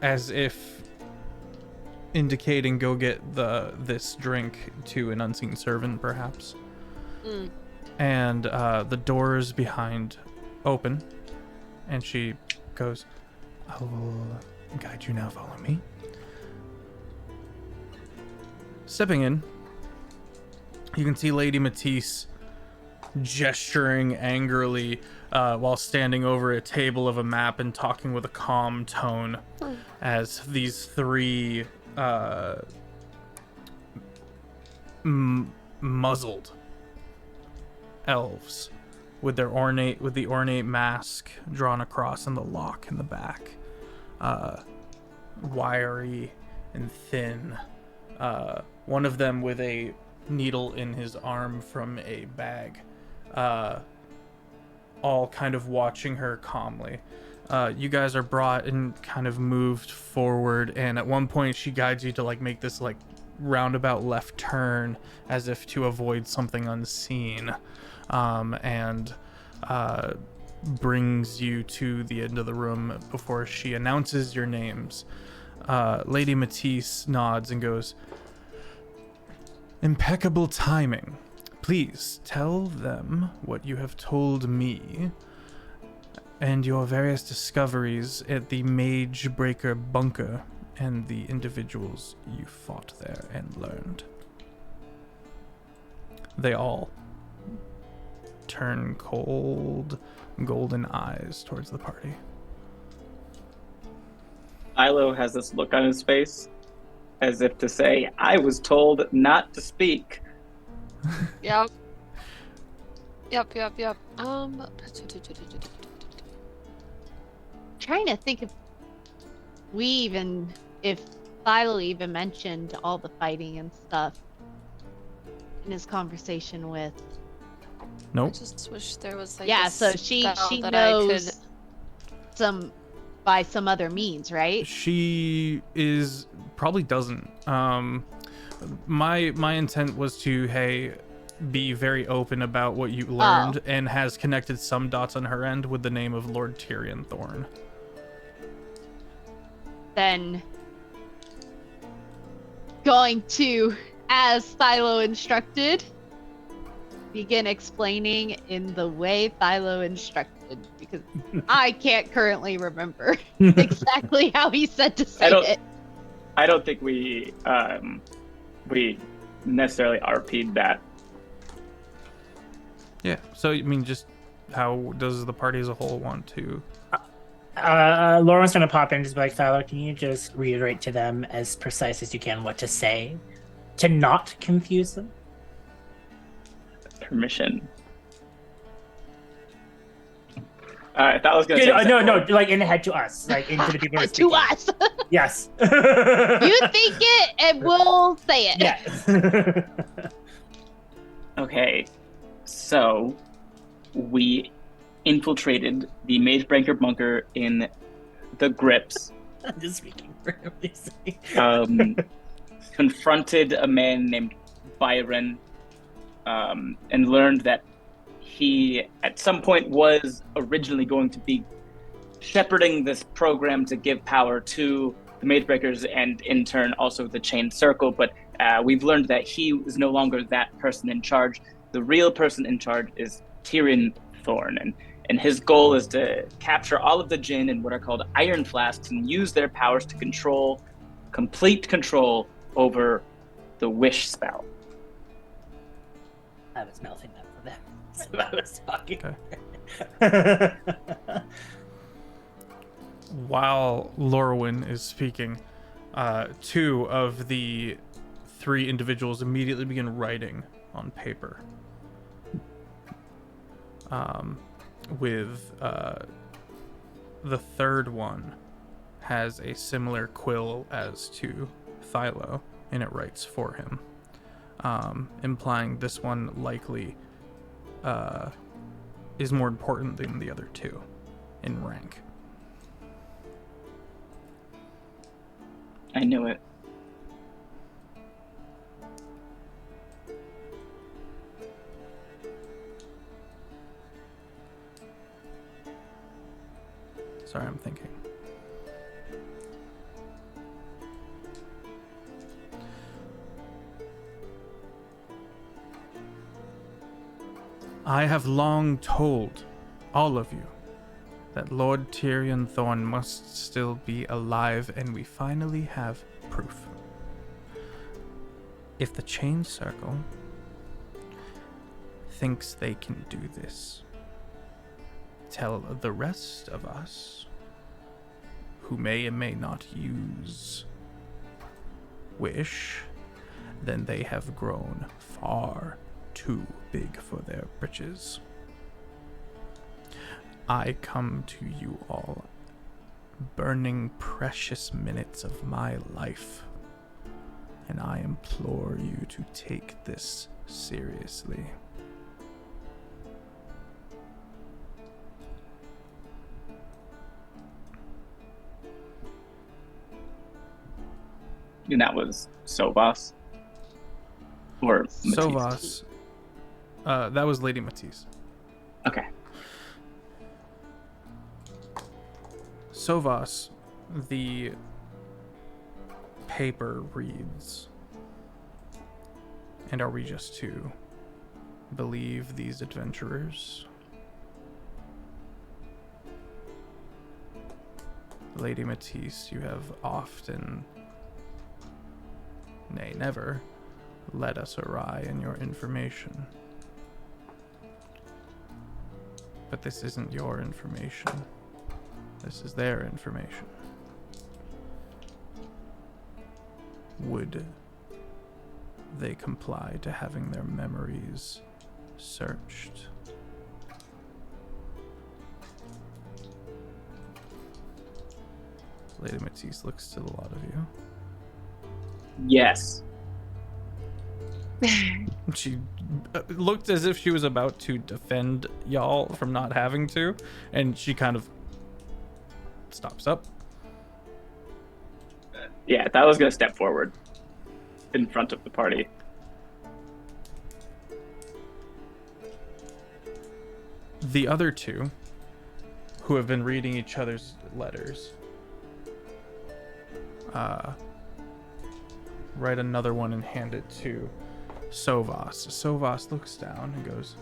as if indicating go get this drink to an unseen servant, perhaps. Mm. And the doors behind open, and she goes, I will guide you now, follow me. Stepping in, you can see Lady Matisse gesturing angrily while standing over a table of a map and talking with a calm tone as these 3 muzzled elves with the ornate mask drawn across and the lock in the back, wiry and thin, one of them with a needle in his arm from a bag, all kind of watching her calmly. You guys are brought and kind of moved forward, and at one point she guides you to like make this like roundabout left turn as if to avoid something unseen, and brings you to the end of the room before she announces your names. Lady Matisse nods and goes, impeccable timing. Please tell them what you have told me and your various discoveries at the Mage Breaker bunker and the individuals you fought there and learned. They all turn cold, golden eyes towards the party. Philo has this look on his face as if to say, I was told not to speak. Yep. Yep. Trying to think if Philo even mentioned all the fighting and stuff in his conversation with. I Nope. just wish there was like Yeah, a so she spell that I knows could... some by some other means, right? She is probably doesn't. My intent was to be very open about what you learned and has connected some dots on her end with the name of Lord Tyrion Thorn. Then going to, as Thylo instructed, begin explaining in the way Thylo instructed, because I can't currently remember exactly how he said to say it. I don't think we necessarily RP'd that. Yeah. So I mean, just how does the party as a whole want to? Lauren's gonna pop in and just be like, Thylo, can you just reiterate to them as precise as you can what to say to not confuse them? Permission. I thought I was gonna say no, like in the head to us, like into the people who are speaking. To us. Yes. You think it, and we'll say it. Yes. Okay, so we infiltrated the Magebreaker bunker in the Grips. I'm just speaking for everything. Confronted a man named Byron, and learned that he, at some point, was originally going to be shepherding this program to give power to the Magebreakers and, in turn, also the Chained Circle. But we've learned that he is no longer that person in charge. The real person in charge is Tyrion Thorn, and his goal is to capture all of the Jinn in what are called Iron Flasks and use their powers to complete control over the Wish spell. I was melting that for them. So I was talking. Okay. While Lorwyn is speaking, 2 of the 3 individuals immediately begin writing on paper. With the third one has a similar quill as to Thylo, and it writes for him, implying this one likely is more important than the other 2 in rank. I knew it. Sorry, I'm thinking. I have long told all of you that Lord Tyrion Thorn must still be alive, and we finally have proof. If the Chained Circle thinks they can do this, tell the rest of us, who may and may not use Wish, then they have grown far too big for their britches. I come to you all, burning precious minutes of my life, and I implore you to take this seriously. And that was Sovas? Or Matisse? Sovas. That was Lady Matisse. Okay. Sovas, the paper reads, and are we just to believe these adventurers? Lady Matisse, you have often, nay, never, led us awry in your information. But this isn't your information. This is their information. Would they comply to having their memories searched? Lady Matisse looks to the lot of you. Yes. She looked as if she was about to defend y'all from not having to, and she kind of stops up. Yeah, that was gonna step forward in front of the party. The other two, who have been reading each other's letters, write another one and hand it to Sovas. Sovas looks down and goes,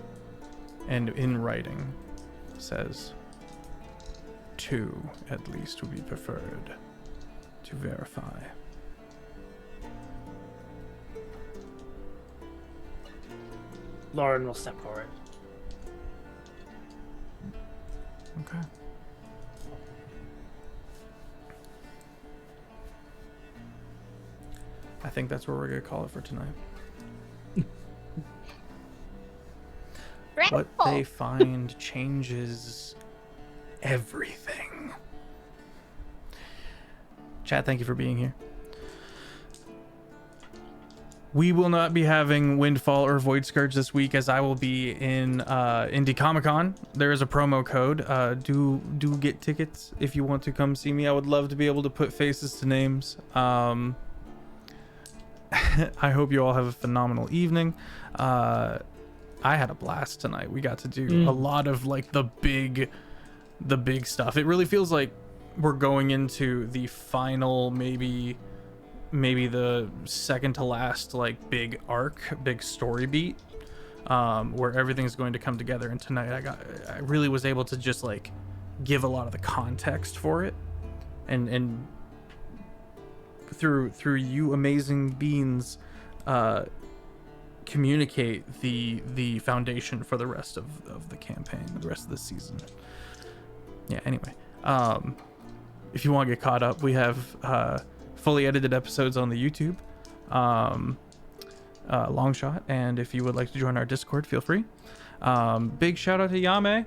and in writing says, 2 at least would be preferred to verify. Lauren will step forward. Okay. I think that's where we're gonna call it for tonight. What they find changes everything. Chat, thank you for being here. We will not be having Windfall or Void Scourge this week, as I will be in Indie Comic Con. There is a promo code. Do get tickets if you want to come see me. I would love to be able to put faces to names. I hope you all have a phenomenal evening. I had a blast tonight. We got to do a lot of like the big stuff. It really feels like we're going into the final, maybe the second to last like big arc, big story beat, where everything's going to come together. And tonight I really was able to just like give a lot of the context for it, and through you amazing beings communicate the foundation for the rest of the campaign, the rest of the season. Yeah, anyway, if you want to get caught up, we have fully edited episodes on the YouTube, long shot, and if you would like to join our Discord, feel free. Big shout out to Yame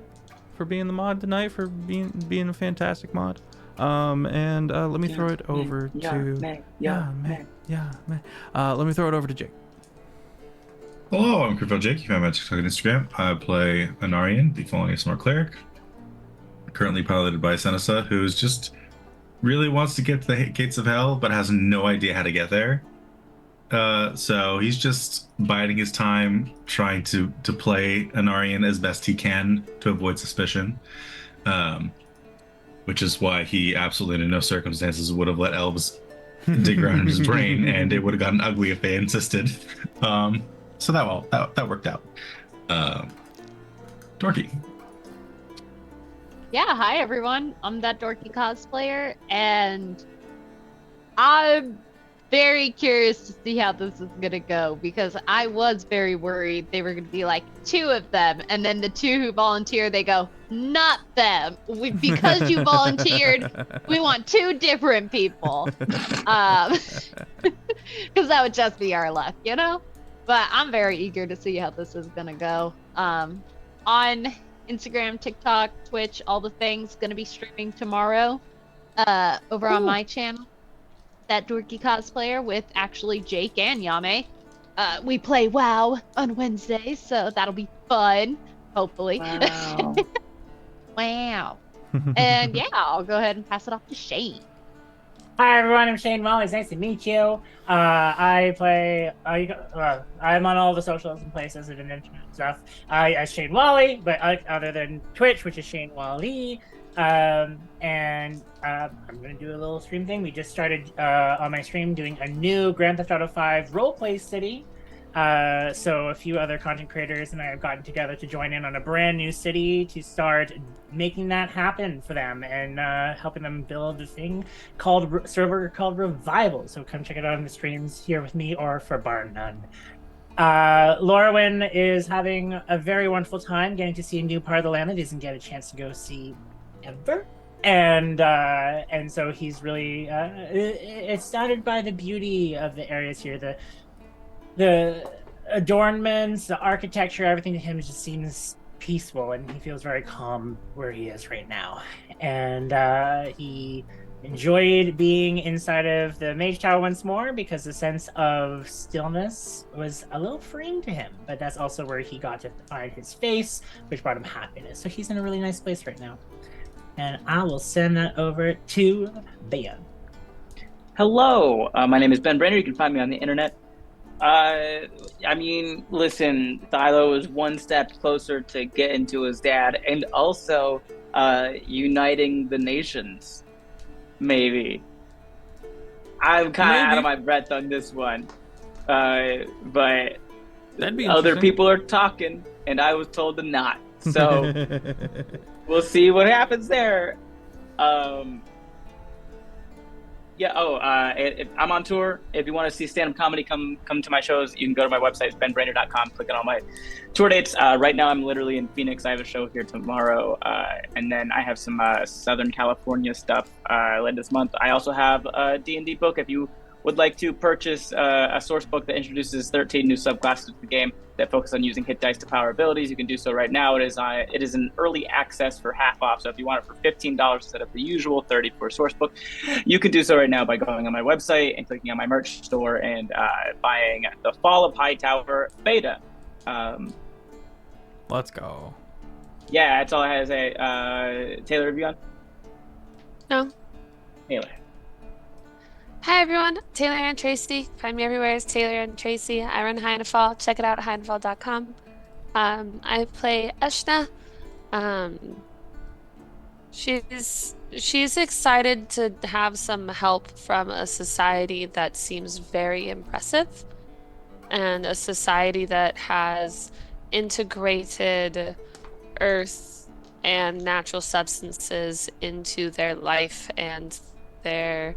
for being the mod tonight, for being a fantastic mod. And let me throw it over to Yame. Let me throw it over to Jake. Hello, I'm Critfail Jake. You can find me on TikTok and Instagram. I play Anarian, the Fallen ASMR Cleric, currently piloted by Senesa, who's just really wants to get to the gates of hell, but has no idea how to get there. So he's just biding his time, trying to play Anarian as best he can to avoid suspicion. Which is why he absolutely under no circumstances would have let elves dig around in his brain, and it would have gotten ugly if they insisted. So that worked out. Dorky. Yeah, hi everyone. I'm that dorky cosplayer, and I'm very curious to see how this is gonna go, because I was very worried they were gonna be like 2 of them, and then the 2 who volunteer, they go, not them. Because you volunteered, we want 2 different people. Because that would just be our luck, you know? But I'm very eager to see how this is gonna go. On Instagram, TikTok, Twitch, all the things, gonna be streaming tomorrow over on my channel, that dorky cosplayer, with actually Jake and Yame. We play WoW on Wednesdays, so that'll be fun, hopefully. Wow. Wow. And yeah, I'll go ahead and pass it off to Shane. Hi everyone, I'm Shane Whalley. It's nice to meet you. I'm on all the socials and places and internet stuff. As Shane Whalley, but other than Twitch, which is Shane Whalley. And I'm gonna do a little stream thing. We just started on my stream doing a new Grand Theft Auto 5 roleplay city. So a few other content creators and I have gotten together to join in on a brand new city to start making that happen for them, and helping them build a thing called server called Revival. So come check it out on the streams here with me or for bar none. Lorwyn is having a very wonderful time getting to see a new part of the land that he doesn't get a chance to go see ever. And so he's really astounded by the beauty of the areas here. The adornments, the architecture, everything to him just seems peaceful, and he feels very calm where he is right now. And he enjoyed being inside of the Mage Tower once more, because the sense of stillness was a little freeing to him. But that's also where he got to find his face, which brought him happiness. So he's in a really nice place right now. and I will send that over to Ben. Hello, my name is Ben Brainard. You can find me on the internet. I mean, listen, Thilo is one step closer to getting to his dad, and also uniting the nations. Maybe. I'm kind of out of my breath on this one, but That'd be other interesting. people are talking, and I was told to not. So we'll see what happens there. I'm on tour. If you want to see stand-up comedy, come to my shows. You can go to my website, benbrainerd.com, click on all my tour dates. Right now, I'm literally in Phoenix. I have a show here tomorrow, and then I have some Southern California stuff later this month. I also have a D&D book. If you would like to purchase a source book that introduces 13 new subclasses to the game that focus on using hit dice to power abilities, you can do so right now. It is an early access for half off. So if you want it for $15 instead of the usual $30 for a source book, you can do so right now by going on my website and clicking on my merch store and buying The Fall of Hightower beta. Let's go. Yeah, that's all I had to say. Taylor, have you on? No. Taylor. Hi everyone, Taylor and Tracy. Find me everywhere as Taylor and Tracy. I run Heinefall. Check it out at heinefall.com. I play Eshna. She's excited to have some help from a society that seems very impressive, and a society that has integrated earth and natural substances into their life and their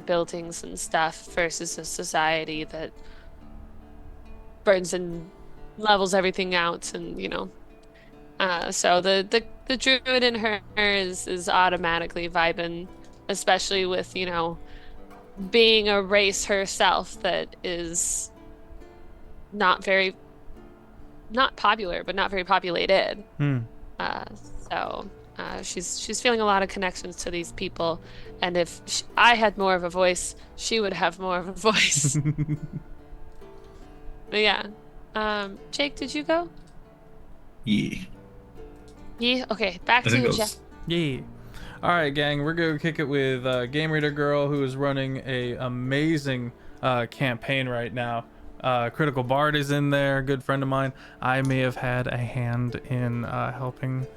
buildings and stuff, versus a society that burns and levels everything out, and so the druid in her is automatically vibing, especially with being a race herself that is not popular, but not very populated. So she's feeling a lot of connections to these people, and if I had more of a voice, she would have more of a voice. But yeah, Jake, did you go? Yeah. Yeah. Okay, back to you, Jeff. Yeah. All right, gang, we're gonna kick it with Game Reader Girl, who is running a amazing campaign right now. Critical Bard is in there, good friend of mine. I may have had a hand in helping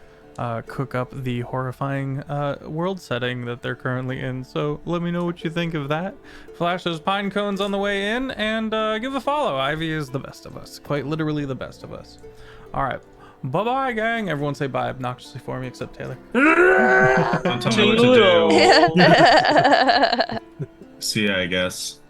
cook up the horrifying world setting that they're currently in. So let me know what you think of that. Flash those pine cones on the way in, and give a follow. Ivy is the best of us, quite literally the best of us. All right, bye-bye, gang. Everyone say bye obnoxiously for me, except Taylor. Don't tell me what to do. See ya, I guess.